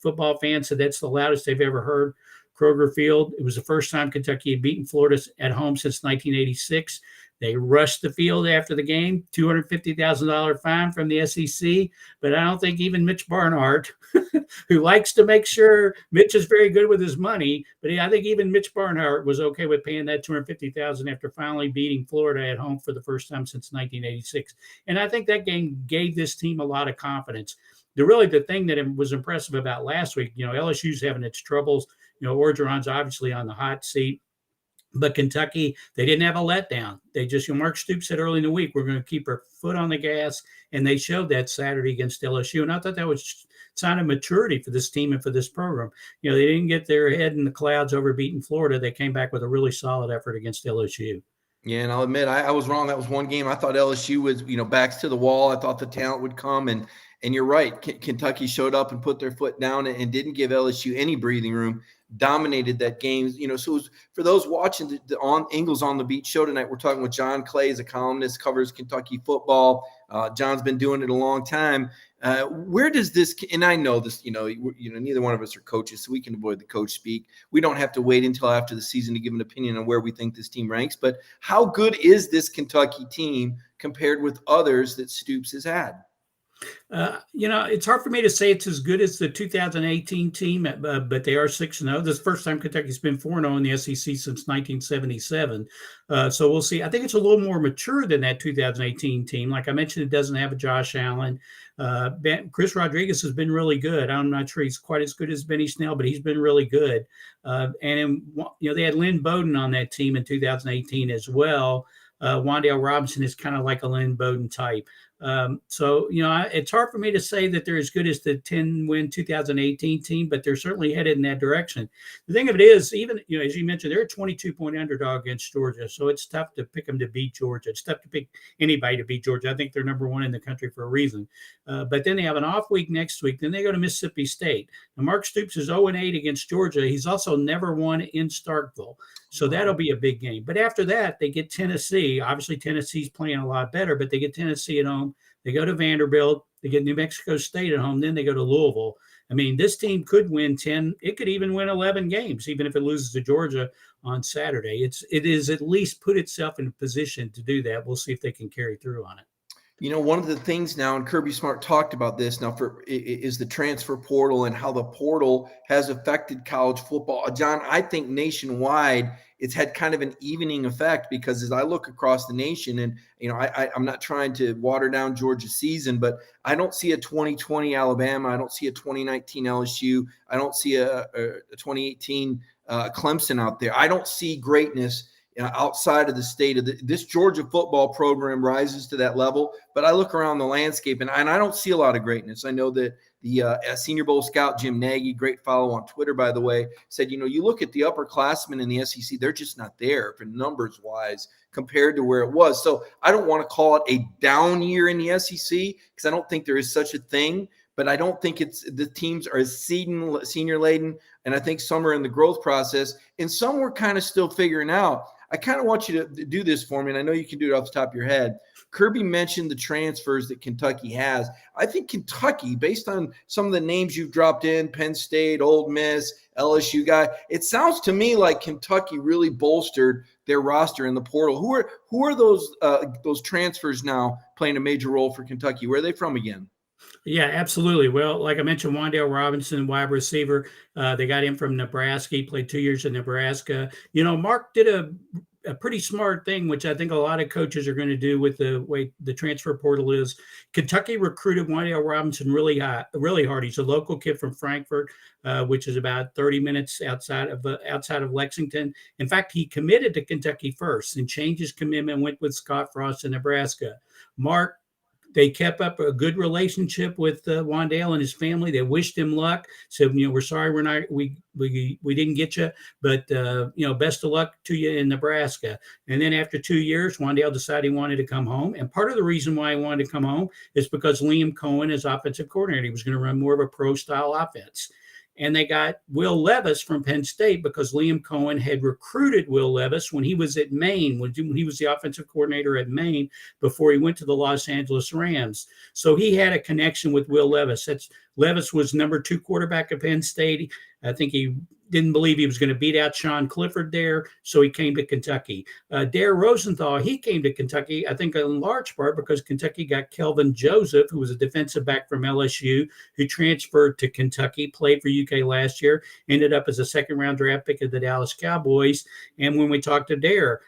football fans said that's the loudest they've ever heard Kroger Field. It was the first time Kentucky had beaten Florida at home since 1986. They rushed the field after the game, $250,000 fine from the SEC. But I don't think even Mitch Barnhart, who likes to make sure Mitch is very good with his money, but I think even Mitch Barnhart was okay with paying that $250,000 after finally beating Florida at home for the first time since 1986. And I think that game gave this team a lot of confidence. The thing that was impressive about last week, LSU's having its troubles. Orgeron's obviously on the hot seat. But Kentucky, they didn't have a letdown. They just, Mark Stoops said early in the week, we're going to keep our foot on the gas. And they showed that Saturday against LSU. And I thought that was a sign of maturity for this team and for this program. They didn't get their head in the clouds over beating Florida. They came back with a really solid effort against LSU. Yeah, and I'll admit, I was wrong. That was one game. I thought LSU was, backs to the wall. I thought the talent would come. And you're right. Kentucky showed up and put their foot down and didn't give LSU any breathing room. Dominated that game. So it was, for those watching the on Ingles on the Beat show tonight, we're talking with John Clay, he's a columnist, covers Kentucky football. John's been doing it a long time. Where does this, and I know this, neither one of us are coaches, so we can avoid the coach speak. We don't have to wait until after the season to give an opinion on where we think this team ranks. But how good is this Kentucky team compared with others that Stoops has had? It's hard for me to say it's as good as the 2018 team, but they are 6-0. This is the first time Kentucky's been 4-0 in the SEC since 1977. So we'll see. I think it's a little more mature than that 2018 team. Like I mentioned, it doesn't have a Josh Allen. Chris Rodriguez has been really good. I'm not sure he's quite as good as Benny Snell, but he's been really good. They had Lynn Bowden on that team in 2018 as well. Wan'Dale Robinson is kind of like a Lynn Bowden type. So, it's hard for me to say that they're as good as the 10-win 2018 team, but they're certainly headed in that direction. The thing of it is, even, as you mentioned, they're a 22-point underdog against Georgia. So it's tough to pick them to beat Georgia. It's tough to pick anybody to beat Georgia. I think they're number one in the country for a reason. But then they have an off week next week. Then they go to Mississippi State. Now, Mark Stoops is 0-8 against Georgia. He's also never won in Starkville. So that'll be a big game. But after that, they get Tennessee. Obviously, Tennessee's playing a lot better, but they get Tennessee at home. They go to Vanderbilt. They get New Mexico State at home. Then they go to Louisville. I mean, this team could win 10. It could even win 11 games, even if it loses to Georgia on Saturday. It is at least put itself in a position to do that. We'll see if they can carry through on it. One of the things now, and Kirby Smart talked about this now, is the transfer portal and how the portal has affected college football. John, I think nationwide it's had kind of an evening effect, because as I look across the nation, and I'm not trying to water down Georgia's season, but I don't see a 2020 Alabama, I don't see a 2019 LSU, I don't see a 2018 Clemson out there. I don't see greatness outside of the state of this Georgia football program rises to that level. But I look around the landscape and I don't see a lot of greatness. I know that the Senior Bowl scout, Jim Nagy, great follow on Twitter, by the way, said, you look at the upperclassmen in the SEC, they're just not there for numbers wise compared to where it was. So I don't want to call it a down year in the SEC, because I don't think there is such a thing. But I don't think the teams are senior laden. And I think some are in the growth process and some we're kind of still figuring out. I kind of want you to do this for me, and I know you can do it off the top of your head. Kirby mentioned the transfers that Kentucky has. I think Kentucky, based on some of the names you've dropped in, Penn State, Ole Miss, LSU guy, it sounds to me like Kentucky really bolstered their roster in the portal. Who are those transfers now playing a major role for Kentucky? Where are they from again? Yeah, absolutely. Well, like I mentioned, Wan'Dale Robinson, wide receiver. They got him from Nebraska. He played 2 years in Nebraska. Mark did a pretty smart thing, which I think a lot of coaches are going to do with the way the transfer portal is. Kentucky recruited Wan'Dale Robinson really hard. He's a local kid from Frankfort, which is about 30 minutes outside of Lexington. In fact, he committed to Kentucky first and changed his commitment, went with Scott Frost in Nebraska. They kept up a good relationship with Wan'Dale and his family. They wished him luck. Said, we're sorry we didn't get you, but best of luck to you in Nebraska. And then after 2 years, Wan'Dale decided he wanted to come home. And part of the reason why he wanted to come home is because Liam Cohen is offensive coordinator. He was going to run more of a pro style offense. And they got Will Levis from Penn State because Liam Cohen had recruited Will Levis when he was at Maine, when he was the offensive coordinator at Maine before he went to the Los Angeles Rams. So he had a connection with Will Levis. Levis was number 2 quarterback at Penn State. I think he didn't believe he was going to beat out Sean Clifford there, so he came to Kentucky. Dare Rosenthal, he came to Kentucky, I think in large part because Kentucky got Kelvin Joseph, who was a defensive back from LSU, who transferred to Kentucky, played for UK last year, ended up as a second-round draft pick of the Dallas Cowboys. And when we talked to Dare,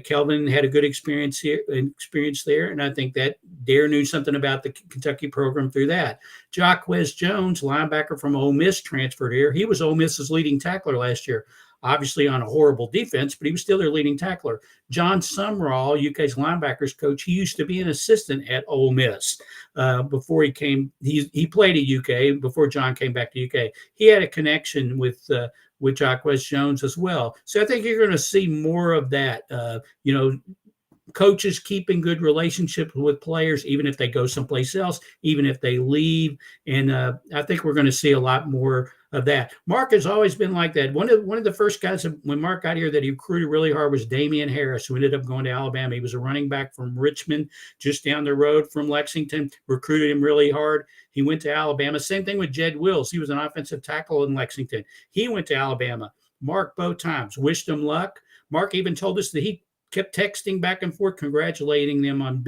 Kelvin had a good experience there, and I think that Dare knew something about the Kentucky program through that. Jacquez Jones, linebacker from Ole Miss, transferred here. He was Ole Miss's leading tackler last year, obviously on a horrible defense, but he was still their leading tackler. John Sumrall, UK's linebackers coach, he used to be an assistant at Ole Miss before he came. He played at UK before John came back to UK. He had a connection with Jacquez Jones as well. So I think you're going to see more of that. Coaches keeping good relationships with players, even if they go someplace else, even if they leave. And I think we're going to see a lot more of that. Mark has always been like that. One of the first guys when Mark got here that he recruited really hard was Damian Harris, who ended up going to Alabama. He was a running back from Richmond, just down the road from Lexington, recruited him really hard. He went to Alabama. Same thing with Jed Wills. He was an offensive tackle in Lexington. He went to Alabama. Mark both times wished him luck. Mark even told us that he kept texting back and forth, congratulating them on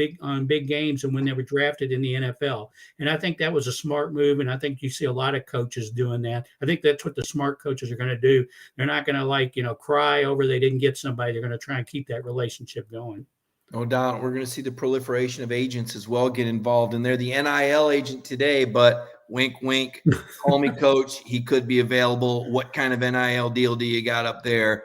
big games and when they were drafted in the NFL. And I think that was a smart move. And I think you see a lot of coaches doing that. I think that's what the smart coaches are going to do. They're not going to cry over they didn't get somebody. They're going to try and keep that relationship going. No doubt. We're going to see the proliferation of agents as well get involved. And they're the NIL agent today, but wink, wink, call me coach. He could be available. What kind of NIL deal do you got up there?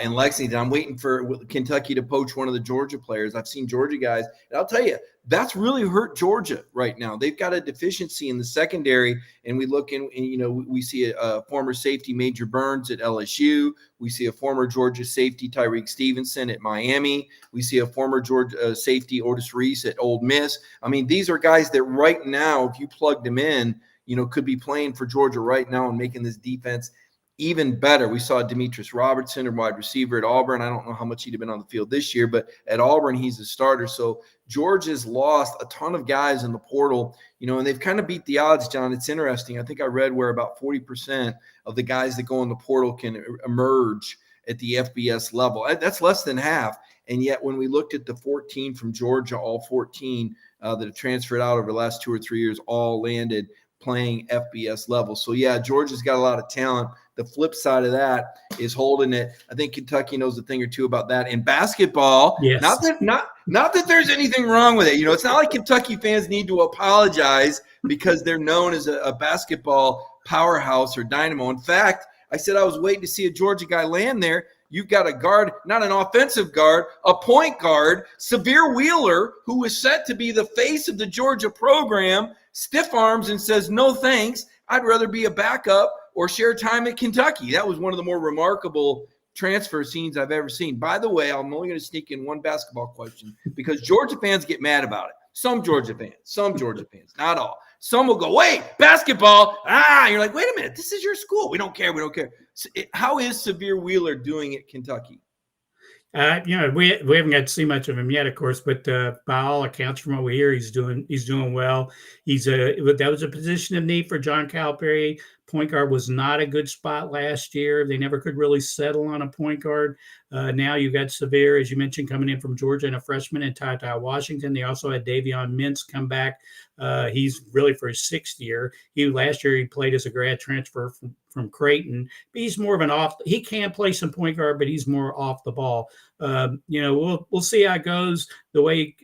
in Lexington. I'm waiting for Kentucky to poach one of the Georgia players. I've seen Georgia guys, and I'll tell you, that's really hurt Georgia right now. They've got a deficiency in the secondary, and we look in, and we see a former safety Major Burns at LSU. We see a former Georgia safety Tyreek Stevenson at Miami. We see a former Georgia safety Otis Reese at Ole Miss. I mean, these are guys that right now, if you plugged them in, could be playing for Georgia right now and making this defense even better. We saw Demetrius Robertson, a wide receiver at Auburn. I don't know how much he'd have been on the field this year, but at Auburn, he's a starter. So Georgia's lost a ton of guys in the portal, and they've kind of beat the odds, John. It's interesting. I think I read where about 40% of the guys that go in the portal can emerge at the FBS level. That's less than half. And yet when we looked at the 14 from Georgia, all 14 that have transferred out over the last 2 or 3 years, all landed playing FBS level. So, yeah, Georgia's got a lot of talent. The flip side of that is holding it. I think Kentucky knows a thing or two about that. In basketball, yes. not that there's anything wrong with it. It's not like Kentucky fans need to apologize because they're known as a basketball powerhouse or dynamo. In fact, I said I was waiting to see a Georgia guy land there. You've got a guard, not an offensive guard, a point guard, Severe Wheeler, who is set to be the face of the Georgia program, stiff arms and says, no thanks. I'd rather be a backup or share time at Kentucky. That was one of the more remarkable transfer scenes I've ever seen. By the way, I'm only going to sneak in one basketball question because Georgia fans get mad about it. Some Georgia fans, not all. Some will go, wait, basketball. You're like, wait a minute, this is your school. We don't care. How is Severe Wheeler doing at Kentucky? We haven't got to see much of him yet, of course, but by all accounts from over here, he's doing well. That was a position of need for John Calipari. Point guard was not a good spot last year. They never could really settle on a point guard. Now you've got Severe, as you mentioned, coming in from Georgia, and a freshman in Ty Washington. They also had Davion Mintz come back. He's really for his 6th year. Last year he played as a grad transfer from Creighton. But he's more of he can play some point guard, but he's more off the ball. We'll see how it goes. The way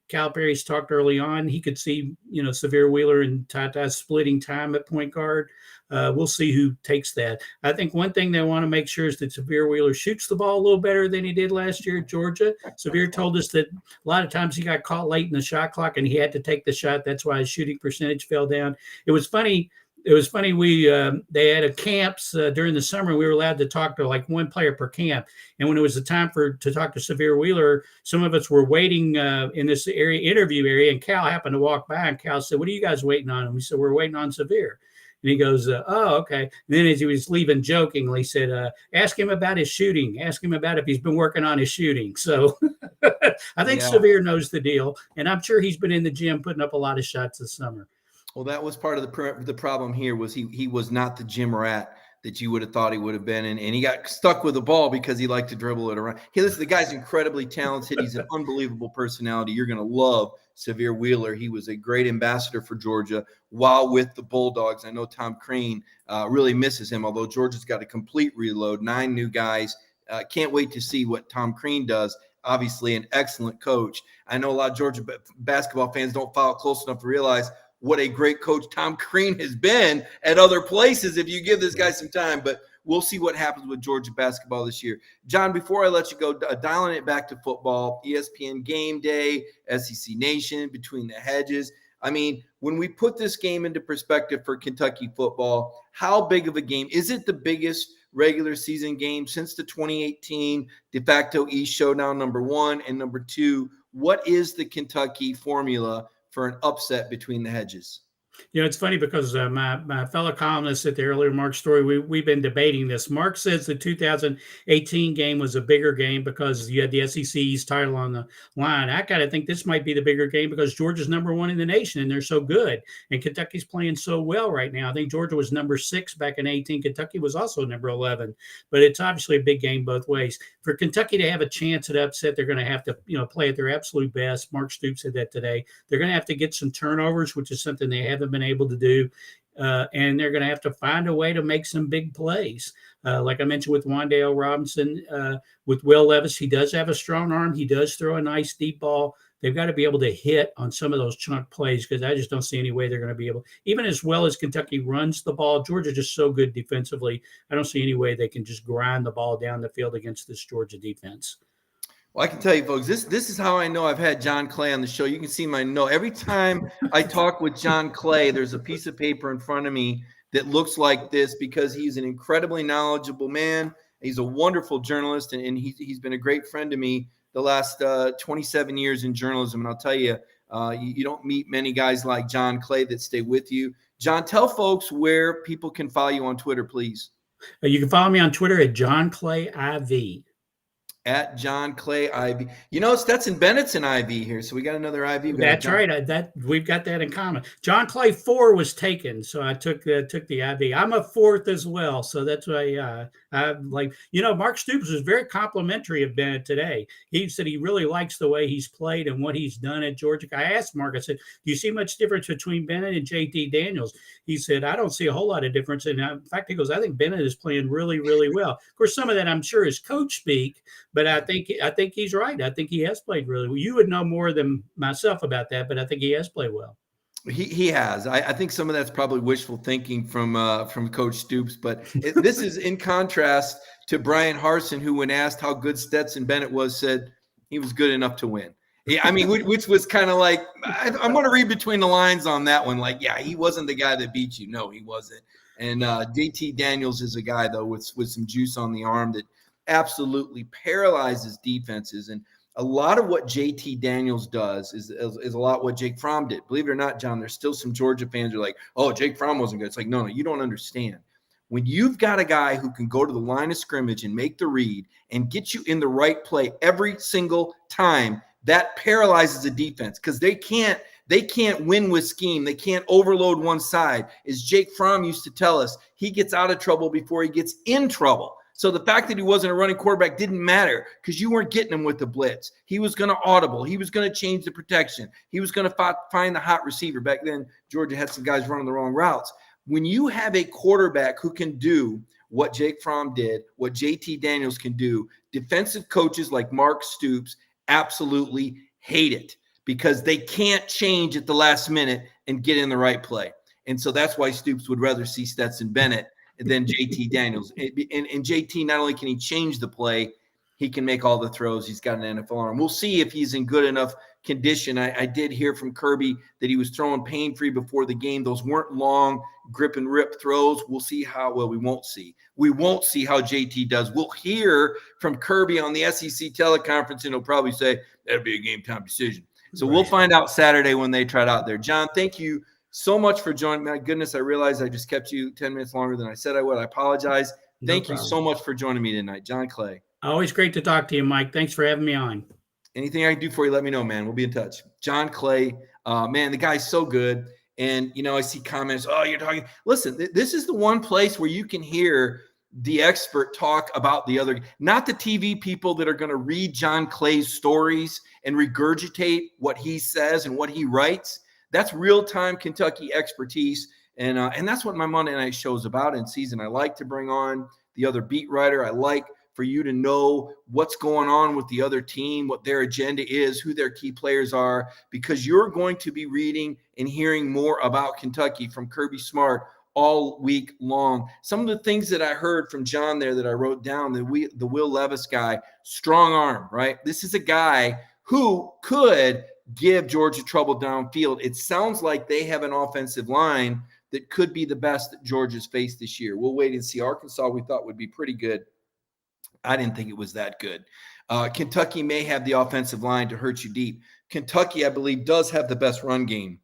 Calipari's talked early on, he could see, Severe Wheeler and Ty splitting time at point guard. We'll see who takes that. I think one thing they want to make sure is that Severe Wheeler shoots the ball a little better than he did last year at Georgia. Severe told us that a lot of times he got caught late in the shot clock and he had to take the shot. That's why his shooting percentage fell down. It was funny. They had a camps during the summer. We were allowed to talk to like one player per camp. And when it was the time to talk to Severe Wheeler, some of us were waiting in this interview area, and Cal happened to walk by, and Cal said, "What are you guys waiting on?" And we said, "We're waiting on Severe." And he goes, "Oh, okay." And then as he was leaving jokingly, said, "Ask him about his shooting. Ask him about if he's been working on his shooting." So I think Severe knows the deal. And I'm sure he's been in the gym putting up a lot of shots this summer. Well, that was part of the problem here was he was not the gym rat that you would have thought he would have been. And he got stuck with the ball because he liked to dribble it around. Hey, listen, the guy's incredibly talented. He's an unbelievable personality. You're going to love Severe Wheeler. He was a great ambassador for Georgia while with the Bulldogs. I know Tom Crean really misses him, although Georgia's got a complete reload, 9 new guys. Can't wait to see what Tom Crean does. Obviously, an excellent coach. I know a lot of Georgia basketball fans don't follow close enough to realize what a great coach Tom Crean has been at other places if you give this guy some time. But we'll see what happens with Georgia basketball this year. John, before I let you go, dialing it back to football, ESPN Game Day, SEC Nation, Between the Hedges. I mean, when we put this game into perspective for Kentucky football, how big of a game? Is it the biggest regular season game since the 2018 de facto East Showdown, number 1? And number 2, what is the Kentucky formula for an upset between the hedges? It's funny because my fellow columnists at the earlier Mark story, we've been debating this. Mark says the 2018 game was a bigger game because you had the SEC's title on the line. I kind of think this might be the bigger game because Georgia's number 1 in the nation and they're so good. And Kentucky's playing so well right now. I think Georgia was number 6 back in 18. Kentucky was also number 11. But it's obviously a big game both ways. For Kentucky to have a chance at upset, they're going to have to play at their absolute best. Mark Stoops said that today. They're going to have to get some turnovers, which is something they haven't been able to do. And they're going to have to find a way to make some big plays. Like I mentioned with Wan'Dale Robinson, with Will Levis, he does have a strong arm. He does throw a nice deep ball. they've got to be able to hit on some of those chunk plays, because I just don't see any way they're going to be able, even as well as Kentucky runs the ball. Georgia's just so good defensively. I don't see any way they can just grind the ball down the field against this Georgia defense. Well, I can tell you, folks, this is how I know I've had John Clay on the show. You can see my note. Every time I talk with John Clay, there's a piece of paper in front of me that looks like this, because he's an incredibly knowledgeable man. He's a wonderful journalist, and he's been a great friend to me the last 27 years in journalism. And I'll tell you, you don't meet many guys like John Clay that stay with you. John, tell folks where people can follow you on Twitter, please. You can follow me on Twitter at John Clay IV. At John Clay IV. You know, Stetson Bennett's an IV here, so we got another IV. That's right. We've got that in common. John Clay 4 was taken, so I took the IV. I'm a 4th as well, so that's why I like. Mark Stoops was very complimentary of Bennett today. He said he really likes the way he's played and what he's done at Georgia. I asked Mark, I said, "Do you see much difference between Bennett and JT Daniels?" He said, "I don't see a whole lot of difference." And in fact, he goes, "I think Bennett is playing really, really well." Of course, some of that I'm sure is coach speak. But I think he's right. I think he has played really well. You would know more than myself about that, but I think he has played well. He has. I think some of that's probably wishful thinking from Coach Stoops. But this is in contrast to Brian Harsin, who, when asked how good Stetson Bennett was, said he was good enough to win. Yeah, I mean, which was kind of like, I'm going to read between the lines on that one. Like, yeah, he wasn't the guy that beat you. No, he wasn't. And JT Daniels is a guy, though, with some juice on the arm that absolutely paralyzes defenses. And a lot of what JT Daniels does is a lot what Jake Fromm did. Believe it or not, John, there's still some Georgia fans who are like, "Oh, Jake Fromm wasn't good." It's like, no, you don't understand. When you've got a guy who can go to the line of scrimmage and make the read and get you in the right play every single time, that paralyzes the defense, because they can't win with scheme. They can't overload one side. As Jake Fromm used to tell us, he gets out of trouble before he gets in trouble. So the fact that he wasn't a running quarterback didn't matter, because you weren't getting him with the blitz. He was going to audible. He was going to change the protection. He was going to find the hot receiver. Back then, Georgia had some guys running the wrong routes. When you have a quarterback who can do what Jake Fromm did, what JT Daniels can do, defensive coaches like Mark Stoops absolutely hate it, because they can't change at the last minute and get in the right play. And so that's why Stoops would rather see Stetson Bennett than JT Daniels. And JT, not only can he change the play, he can make all the throws. He's got an NFL arm. We'll see if he's in good enough condition. I did hear from Kirby that he was throwing pain-free before the game. Those weren't long grip and rip throws. We'll see how well. We won't see how JT does. We'll hear from Kirby on the SEC teleconference, and he'll probably say that'll be a game-time decision. So We'll find out Saturday when they try it out there. John, thank you so much for joining. My goodness, I realized I just kept you 10 minutes longer than I said I would. I apologize. Thank you so much for joining me tonight, John Clay. Always great to talk to you, Mike. Thanks for having me on. Anything I can do for you, let me know, man. We'll be in touch. John Clay, man, the guy's so good. And, I see comments, "Oh, you're talking." Listen, this is the one place where you can hear the expert talk about the other, not the TV people that are going to read John Clay's stories and regurgitate what he says and what he writes. That's real-time Kentucky expertise, and that's what my Monday night show is about in season. I like to bring on the other beat writer. I like for you to know what's going on with the other team, what their agenda is, who their key players are, because you're going to be reading and hearing more about Kentucky from Kirby Smart all week long. Some of the things that I heard from John there that I wrote down, the Will Levis guy, strong arm, right? This is a guy who could give Georgia trouble downfield. It sounds like they have an offensive line that could be the best that Georgia's faced this year. We'll wait and see. Arkansas, we thought would be pretty good. I didn't think it was that good. Kentucky may have the offensive line to hurt you deep. Kentucky, I believe, does have the best run game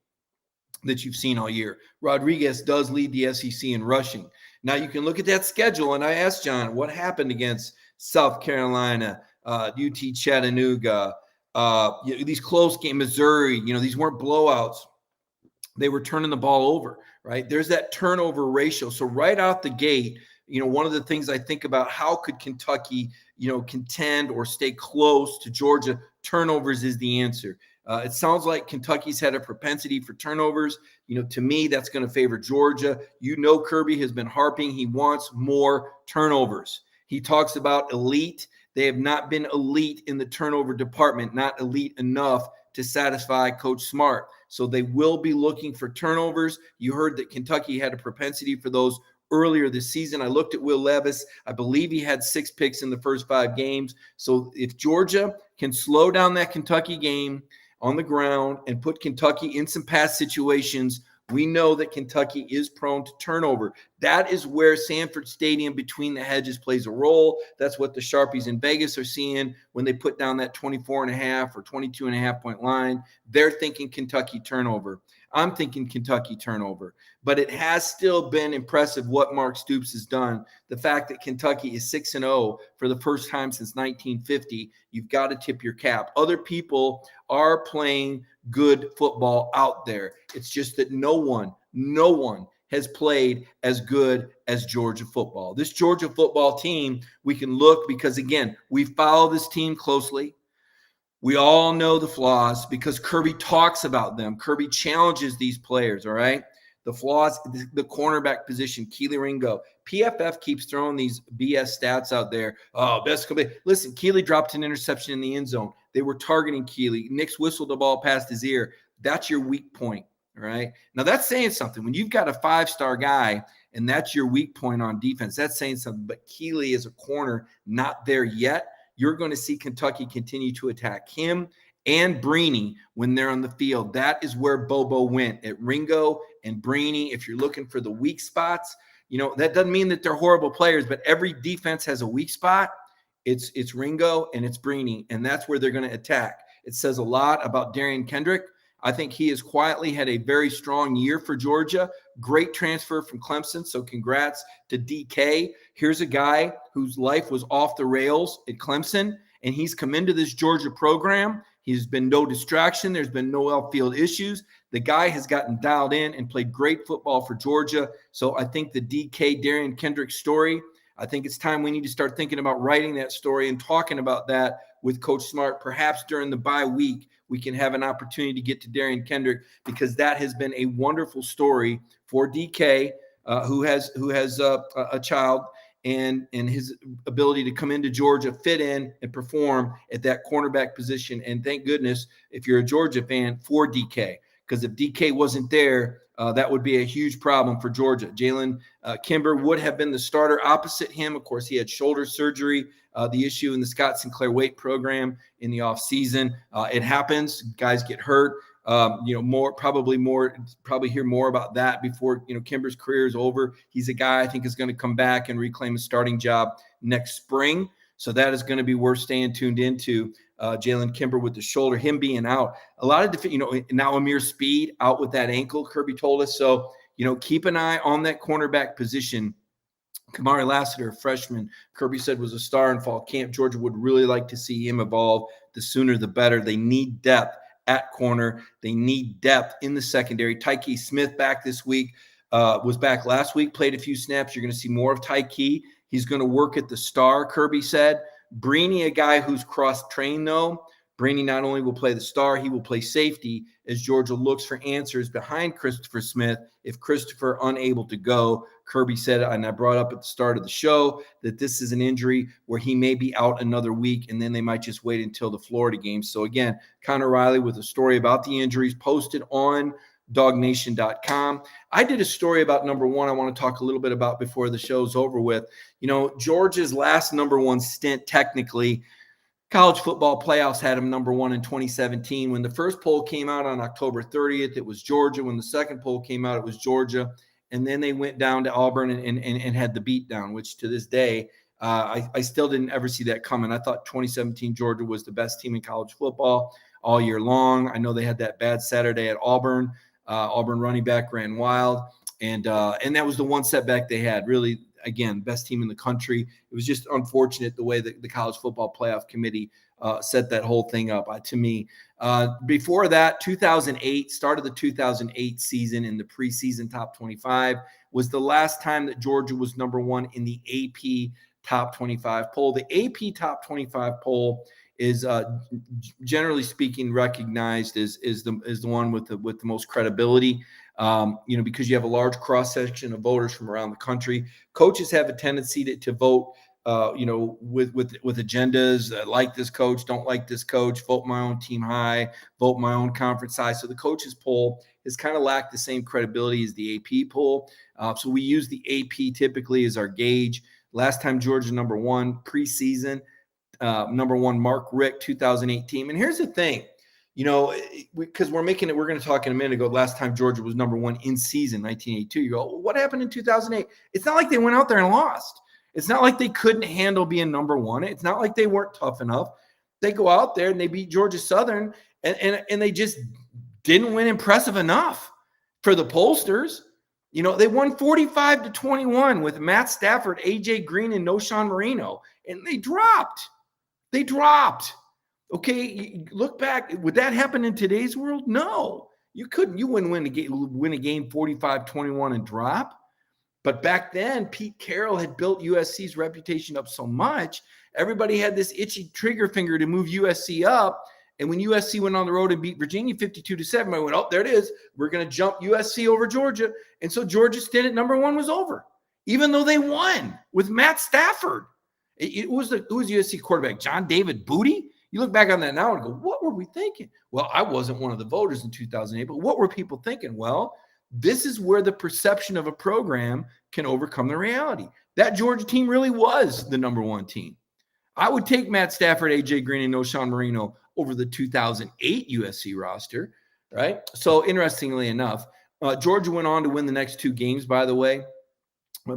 that you've seen all year. Rodriguez does lead the SEC in rushing. Now you can look at that schedule, and I asked John, what happened against South Carolina, UT Chattanooga, these close games, Missouri, these weren't blowouts. They were turning the ball over, right? There's that turnover ratio. So right out the gate, one of the things I think about, how could Kentucky, contend or stay close to Georgia? Turnovers is the answer. It sounds like Kentucky's had a propensity for turnovers. To me, that's going to favor Georgia. Kirby has been harping. He wants more turnovers. He talks about elite, They have not been elite in the turnover department, not elite enough to satisfy Coach Smart. So they will be looking for turnovers. You heard that Kentucky had a propensity for those earlier this season. I looked at Will Levis. I believe he had 6 picks in the first 5 games. So if Georgia can slow down that Kentucky game on the ground and put Kentucky in some pass situations, we know that Kentucky is prone to turnover. That is where Sanford Stadium between the hedges plays a role. That's what the Sharpies in Vegas are seeing when they put down that 24.5 or 22.5 point line. They're thinking Kentucky turnover. I'm thinking Kentucky turnover. But it has still been impressive what Mark Stoops has done. The fact that Kentucky is 6-0 for the first time since 1950, you've got to tip your cap. Other people are playing good football out there. It's just that no one has played as good as Georgia football. This Georgia football team, we can look because, again, we follow this team closely. We all know the flaws because Kirby talks about them. Kirby challenges these players, all right? The flaws, the cornerback position, Keely Ringo. PFF keeps throwing these BS stats out there. Oh, best. Listen, Keely dropped an interception in the end zone. They were targeting Keely. Nix whistled the ball past his ear. That's your weak point, all right? Now, that's saying something. When you've got a 5-star guy and that's your weak point on defense, that's saying something. But Keely is a corner, not there yet. You're going to see Kentucky continue to attack him and Brini when they're on the field. That is where Bobo went, at Ringo and Brini. If you're looking for the weak spots, that doesn't mean that they're horrible players, but every defense has a weak spot. It's Ringo and it's Brini, and that's where they're going to attack. It says a lot about Darian Kendrick. I think he has quietly had a very strong year for Georgia. Great transfer from Clemson, so congrats to DK. Here's a guy whose life was off the rails at Clemson, and he's come into this Georgia program. He's been no distraction. There's been no outfield issues. The guy has gotten dialed in and played great football for Georgia. So I think the DK Darian Kendrick story, I think it's time we need to start thinking about writing that story and talking about that with Coach Smart. Perhaps during the bye week, we can have an opportunity to get to Darian Kendrick, because that has been a wonderful story for DK, who has a child, and his ability to come into Georgia, fit in, and perform at that cornerback position. And thank goodness, if you're a Georgia fan, for DK, because if DK wasn't there, that would be a huge problem for Georgia. Jalen Kimber would have been the starter opposite him. Of course, he had shoulder surgery, the issue in the Scott Sinclair weight program in the offseason. It happens. Guys get hurt. Probably hear more about that before, Kimber's career is over. He's a guy I think is going to come back and reclaim a starting job next spring. So that is going to be worth staying tuned into. Jalen Kimber with the shoulder, him being out. A lot of now Amir Speed out with that ankle, Kirby told us. So, keep an eye on that cornerback position. Kamari Lassiter, a freshman, Kirby said was a star in fall camp. Georgia would really like to see him evolve. The sooner the better. They need depth at corner. They need depth in the secondary. Tyke Smith back this week, was back last week, played a few snaps. You're going to see more of Tyke. He's going to work at the star, Kirby said. Brini, a guy who's cross-trained, though. Brini not only will play the star, he will play safety as Georgia looks for answers behind Christopher Smith if Christopher unable to go. Kirby said, and I brought up at the start of the show, that this is an injury where he may be out another week, and then they might just wait until the Florida game. So, again, Connor Riley with a story about the injuries posted on DogNation.com. I did a story about number one I want to talk a little bit about before the show's over with. Georgia's last number one stint, technically, college football playoffs had him number one in 2017. When the first poll came out on October 30th, it was Georgia. When the second poll came out, it was Georgia. And then they went down to Auburn and had the beatdown, which to this day, I still didn't ever see that coming. I thought 2017 Georgia was the best team in college football all year long. I know they had that bad Saturday at Auburn. Auburn running back ran wild. And that was the one setback they had. Really, again, best team in the country. It was just unfortunate the way that the College Football Playoff Committee set that whole thing up to me. Before that, 2008, start of the 2008 season in the preseason top 25 was the last time that Georgia was number one in the AP top 25 poll. The AP top 25 poll is generally speaking recognized as the one with the most credibility. Because you have a large cross section of voters from around the country. Coaches have a tendency to vote with agendas, like this coach, don't like this coach, vote my own team high, vote my own conference high. So the coaches poll has kind of lacked the same credibility as the AP poll. So we use the AP typically as our gauge. Last time Georgia number one preseason, number one Mark Richt 2018. And here's the thing, because we're going to talk in a minute ago. Last time Georgia was number one in season 1982. You go, well, what happened in 2008? It's not like they went out there and lost. It's not like they couldn't handle being number one. It's not like they weren't tough enough. They go out there and they beat Georgia Southern, and they just didn't win impressive enough for the pollsters. They won 45-21 with Matt Stafford, AJ Green, and Noshawn Marino, and they dropped. Okay, you look back. Would that happen in today's world? No, you couldn't. You wouldn't win a game 45-21 and drop. But back then, Pete Carroll had built USC's reputation up so much, everybody had this itchy trigger finger to move USC up. And when USC went on the road and beat Virginia 52-7, I went, oh, there it is. We're going to jump USC over Georgia. And so Georgia's stint at number one was over, even though they won with Matt Stafford. Who was USC quarterback? John David Booty? You look back on that now and go, what were we thinking? Well, I wasn't one of the voters in 2008, but what were people thinking? Well, this is where the perception of a program can overcome the reality. That Georgia team really was the number one team. I would take Matt Stafford, AJ Green, and Noshawn Marino over the 2008 USC roster, right? So interestingly enough, Georgia went on to win the next two games, by the way,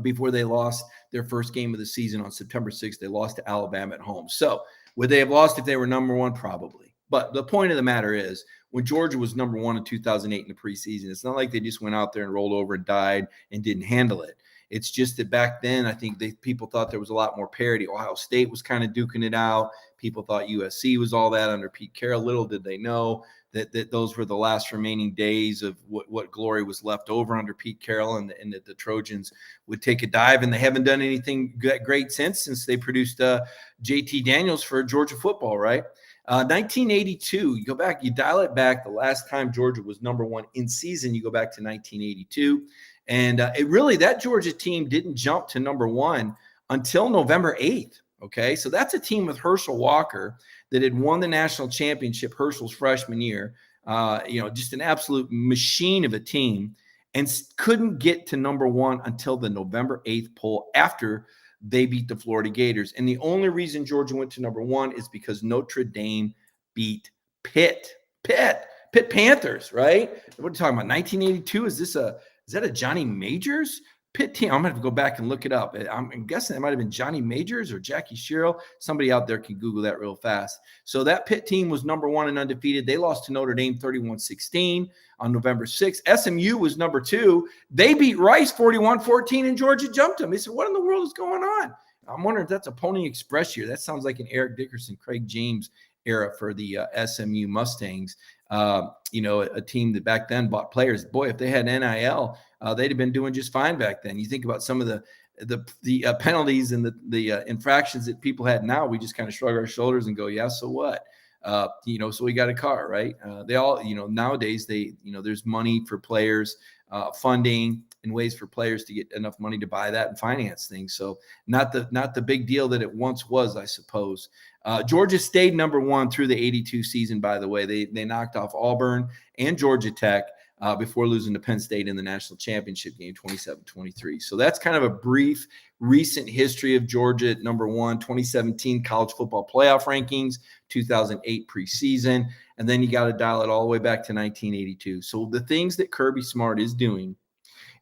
before they lost their first game of the season on September 6th. They lost to Alabama at home. So would they have lost if they were number one? Probably. But the point of the matter is, when Georgia was number one in 2008 in the preseason, it's not like they just went out there and rolled over and died and didn't handle it. It's just that back then, I think people thought there was a lot more parity. Ohio State was kind of duking it out. People thought USC was all that under Pete Carroll. Little did they know that those were the last remaining days of what glory was left over under Pete Carroll, and that the Trojans would take a dive. And they haven't done anything great since they produced JT Daniels for Georgia football, right? 1982, you go back, you dial it back. The last time Georgia was number one in season, you go back to 1982. And that Georgia team didn't jump to number one until November 8th. Okay, so that's a team with Herschel Walker that had won the national championship Herschel's freshman year. Just an absolute machine of a team, and couldn't get to number one until the November 8th poll after they beat the Florida Gators. And the only reason Georgia went to number one is because Notre Dame beat Pitt Panthers, right? What are you talking about? 1982? Is that a Johnny Majors Pitt team? I'm going to have to go back and look it up. I'm guessing it might have been Johnny Majors or Jackie Sherrill. Somebody out there can Google that real fast. So that Pitt team was number one and undefeated. They lost to Notre Dame 31-16 on November 6th. SMU was number two. They beat Rice 41-14, and Georgia jumped them. They said, what in the world is going on? I'm wondering if that's a Pony Express year. That sounds like an Eric Dickerson, Craig James era for the SMU Mustangs. A team that back then bought players. Boy, if they had NIL, they'd have been doing just fine back then. You think about some of the penalties and the infractions that people had now. We just kind of shrug our shoulders and go, yeah, so what? So we got a car, right? They all, nowadays there's money for players, funding and ways for players to get enough money to buy that and finance things. So not the big deal that it once was, I suppose. Georgia stayed number one through the 82 season, by the way. They knocked off Auburn and Georgia Tech before losing to Penn State in the national championship game, 27-23. So that's kind of a brief recent history of Georgia at number one, 2017 college football playoff rankings, 2008 preseason, and then you got to dial it all the way back to 1982. So the things that Kirby Smart is doing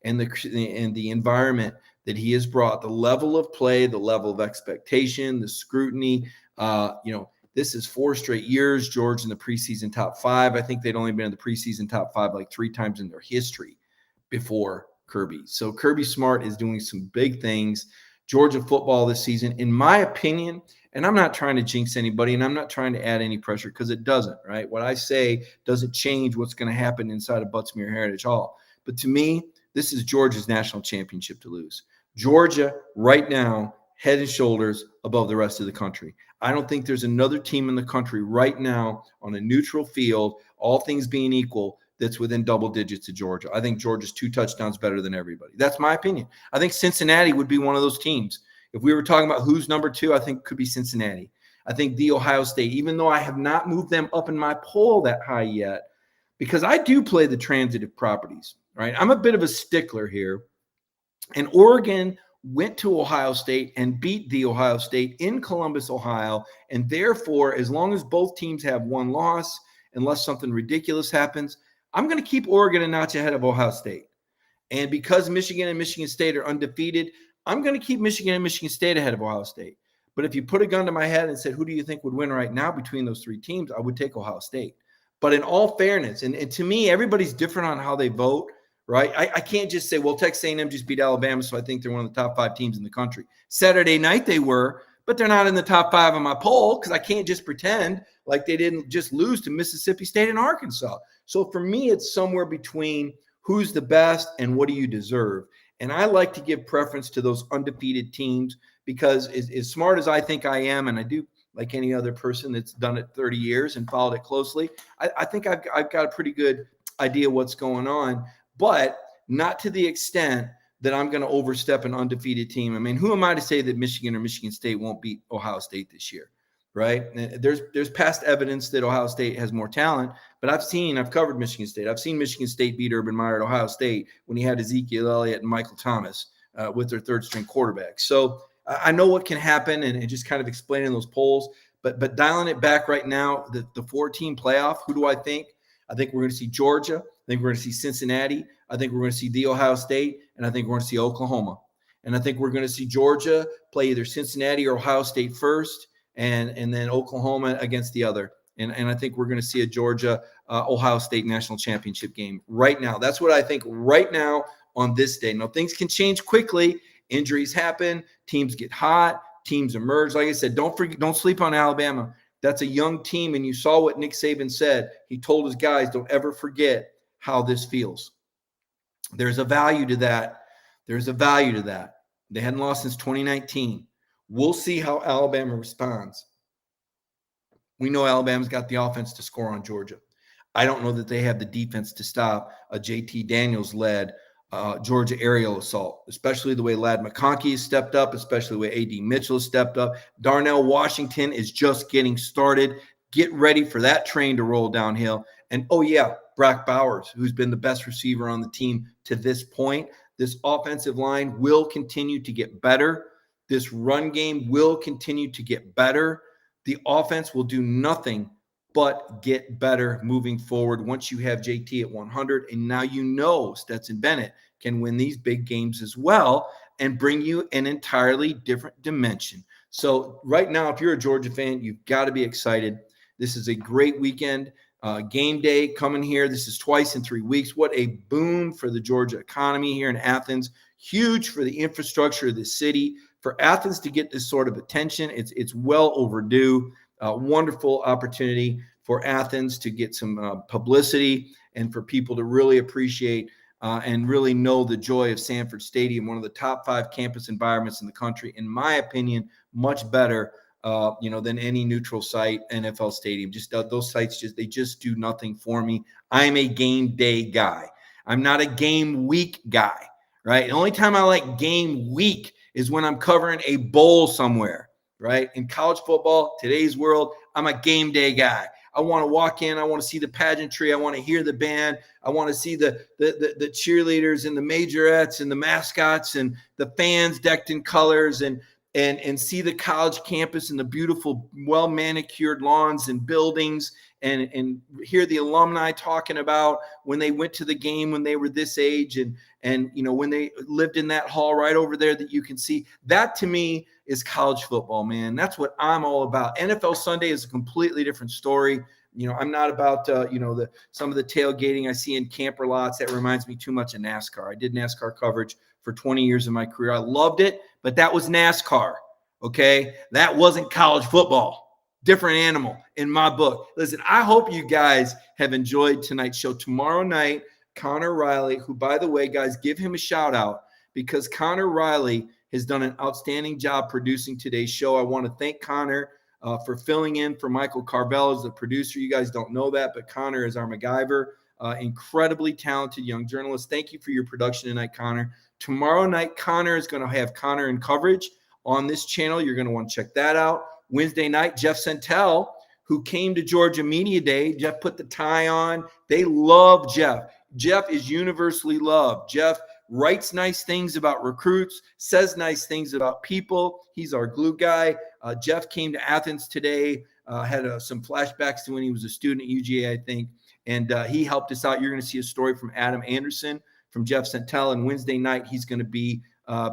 and the environment that he has brought, the level of play, the level of expectation, the scrutiny, this is 4 straight years, Georgia in the preseason top 5. I think they'd only been in the preseason top 5 like 3 times in their history before Kirby. So Kirby Smart is doing some big things. Georgia football this season, in my opinion, and I'm not trying to jinx anybody, and I'm not trying to add any pressure because it doesn't, right? What I say doesn't change what's going to happen inside of Butts-Mehre Heritage Hall. But to me, this is Georgia's national championship to lose. Georgia right now, head and shoulders above the rest of the country. I don't think there's another team in the country right now on a neutral field, all things being equal, that's within double digits of Georgia. I think Georgia's 2 touchdowns better than everybody. That's my opinion. I think Cincinnati would be one of those teams. If we were talking about who's number 2, I think it could be Cincinnati. I think the Ohio State, even though I have not moved them up in my poll that high yet, because I do play the transitive properties, right? I'm a bit of a stickler here. And Oregon went to Ohio State and beat the Ohio State in Columbus, Ohio. And therefore, as long as both teams have one loss, unless something ridiculous happens, I'm going to keep Oregon a notch ahead of Ohio State. And because Michigan and Michigan State are undefeated, I'm going to keep Michigan and Michigan State ahead of Ohio State. But if you put a gun to my head and said, who do you think would win right now between those 3 teams, I would take Ohio State. But in all fairness, and to me, everybody's different on how they vote, right? I can't just say, well, Texas A&M just beat Alabama, so I think they're one of the top 5 teams in the country. Saturday night they were, but they're not in the top 5 on my poll because I can't just pretend like they didn't just lose to Mississippi State and Arkansas. So for me, it's somewhere between who's the best and what do you deserve. And I like to give preference to those undefeated teams because as smart as I think I am, and I do like any other person that's done it 30 years and followed it closely, I think I've got a pretty good idea what's going on, but not to the extent that I'm going to overstep an undefeated team. I mean, who am I to say that Michigan or Michigan State won't beat Ohio State this year, right? There's past evidence that Ohio State has more talent, but I've covered Michigan State. I've seen Michigan State beat Urban Meyer at Ohio State when he had Ezekiel Elliott and Michael Thomas with their third-string quarterback. So I know what can happen, and just kind of explaining those polls. But dialing it back right now, the 4-team playoff, who do I think? I think we're going to see Georgia. I think we're going to see Cincinnati. I think we're going to see the Ohio State, and I think we're going to see Oklahoma. And I think we're going to see Georgia play either Cincinnati or Ohio State first, and then Oklahoma against the other. And I think we're going to see a Georgia Ohio State national championship game right now. That's what I think right now on this day. Now, things can change quickly. Injuries happen. Teams get hot. Teams emerge. Like I said, don't sleep on Alabama. That's a young team, and you saw what Nick Saban said. He told his guys, don't ever forget how this feels. There's a value to that. There's a value to that. They hadn't lost since 2019. We'll see how Alabama responds. We know Alabama's got the offense to score on Georgia. I don't know that they have the defense to stop a JT Daniels-led Georgia aerial assault, especially the way Ladd McConkey has stepped up, especially the way A.D. Mitchell has stepped up. Darnell Washington is just getting started. Get ready for that train to roll downhill. And, oh, yeah, Brock Bowers, who's been the best receiver on the team to this point. This offensive line will continue to get better. This run game will continue to get better. The offense will do nothing but get better moving forward once you have JT at 100. And now you know Stetson Bennett can win these big games as well and bring you an entirely different dimension. So right now, if you're a Georgia fan, you've got to be excited. This is a great weekend. Game day coming here. This is twice in 3 weeks. What a boon for the Georgia economy here in Athens. Huge for the infrastructure of the city. For Athens to get this sort of attention, it's well overdue. Wonderful opportunity for Athens to get some publicity and for people to really appreciate and really know the joy of Sanford Stadium, one of the top 5 campus environments in the country. In my opinion, much better than any neutral site, NFL Stadium. Just those sites, they just do nothing for me. I'm a game day guy. I'm not a game week guy, right? The only time I like game week is when I'm covering a bowl somewhere, right? In college football, today's world, I'm a game day guy. I want to walk in. I want to see the pageantry. I want to hear the band. I want to see the cheerleaders and the majorettes and the mascots and the fans decked in colors and see the college campus and the beautiful, well-manicured lawns and buildings and hear the alumni talking about when they went to the game when they were this age and when they lived in that hall right over there that you can see. That to me is college football, man. That's what I'm all about. NFL Sunday is a completely different story. I'm not about some of the tailgating I see in camper lots. That reminds me too much of NASCAR. I did NASCAR coverage for 20 years of my career. I loved it, but that was NASCAR. Okay, that wasn't college football. Different animal in my book. Listen, I hope you guys have enjoyed tonight's show. Tomorrow night, Connor Riley, who, by the way, guys, give him a shout out because Connor Riley has done an outstanding job producing today's show. I want to thank Connor for filling in for Michael Carvel as the producer. You guys don't know that, but Connor is our MacGyver. Incredibly talented young journalist. Thank you for your production tonight, Connor. Tomorrow night, Connor is going to have Connor in coverage on this channel. You're going to want to check that out. Wednesday night, Jeff Sentell, who came to Georgia Media Day. Jeff put the tie on. They love Jeff. Jeff is universally loved. Jeff writes nice things about recruits, says nice things about people. He's our glue guy. Jeff came to Athens today, had some flashbacks to when he was a student at UGA, I think, and he helped us out. You're going to see a story from Adam Anderson from Jeff Sentell, and Wednesday night he's going to be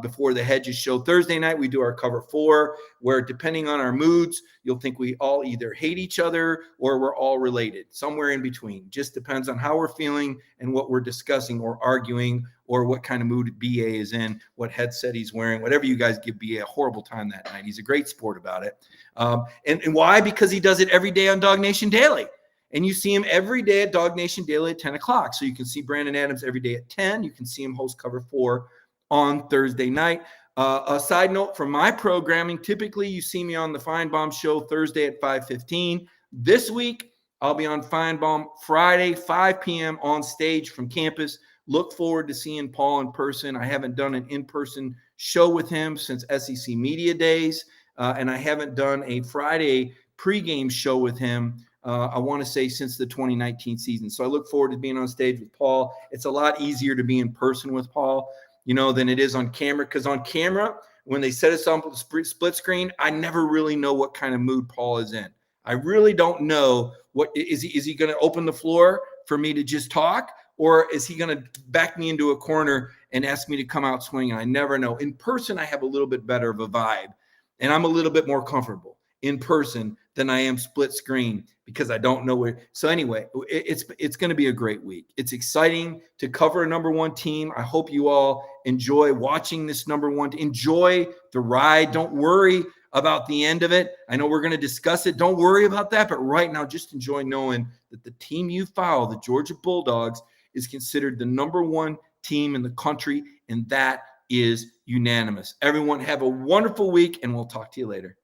before the Hedges show. Thursday night we do our cover 4, where depending on our moods, you'll think we all either hate each other or we're all related, somewhere in between. Just depends on how we're feeling and what we're discussing or arguing, or what kind of mood BA is in, what headset he's wearing, whatever. You guys give BA a horrible time that night. He's a great sport about it. And why? Because he does it every day on Dog Nation Daily. And you see him every day at Dog Nation Daily at 10 o'clock. So you can see Brandon Adams every day at 10. You can see him host cover 4 on Thursday night. A side note from my programming, typically you see me on the Feinbaum Show Thursday at 5:15. This week, I'll be on Feinbaum Friday, 5 p.m. on stage from campus. Look forward to seeing Paul in person. I haven't done an in-person show with him since SEC Media Days, and I haven't done a Friday pregame show with him, I want to say, since the 2019 season. So I look forward to being on stage with Paul. It's a lot easier to be in person with Paul, than it is on camera, because on camera, when they set us up with the split screen, I never really know what kind of mood Paul is in. I really don't know what is he going to open the floor for me to just talk, or is he going to back me into a corner and ask me to come out swinging? I never know. In person, I have a little bit better of a vibe, and I'm a little bit more comfortable in person than I am split screen, because I don't know where. So anyway, it's going to be a great week. It's exciting to cover a number 1 team. I hope you all enjoy watching this number 1. Enjoy the ride. Don't worry about the end of it. I know we're going to discuss it. Don't worry about that. But right now, just enjoy knowing that the team you follow, the Georgia Bulldogs, is considered the number 1 team in the country, and that is unanimous. Everyone have a wonderful week, and we'll talk to you later.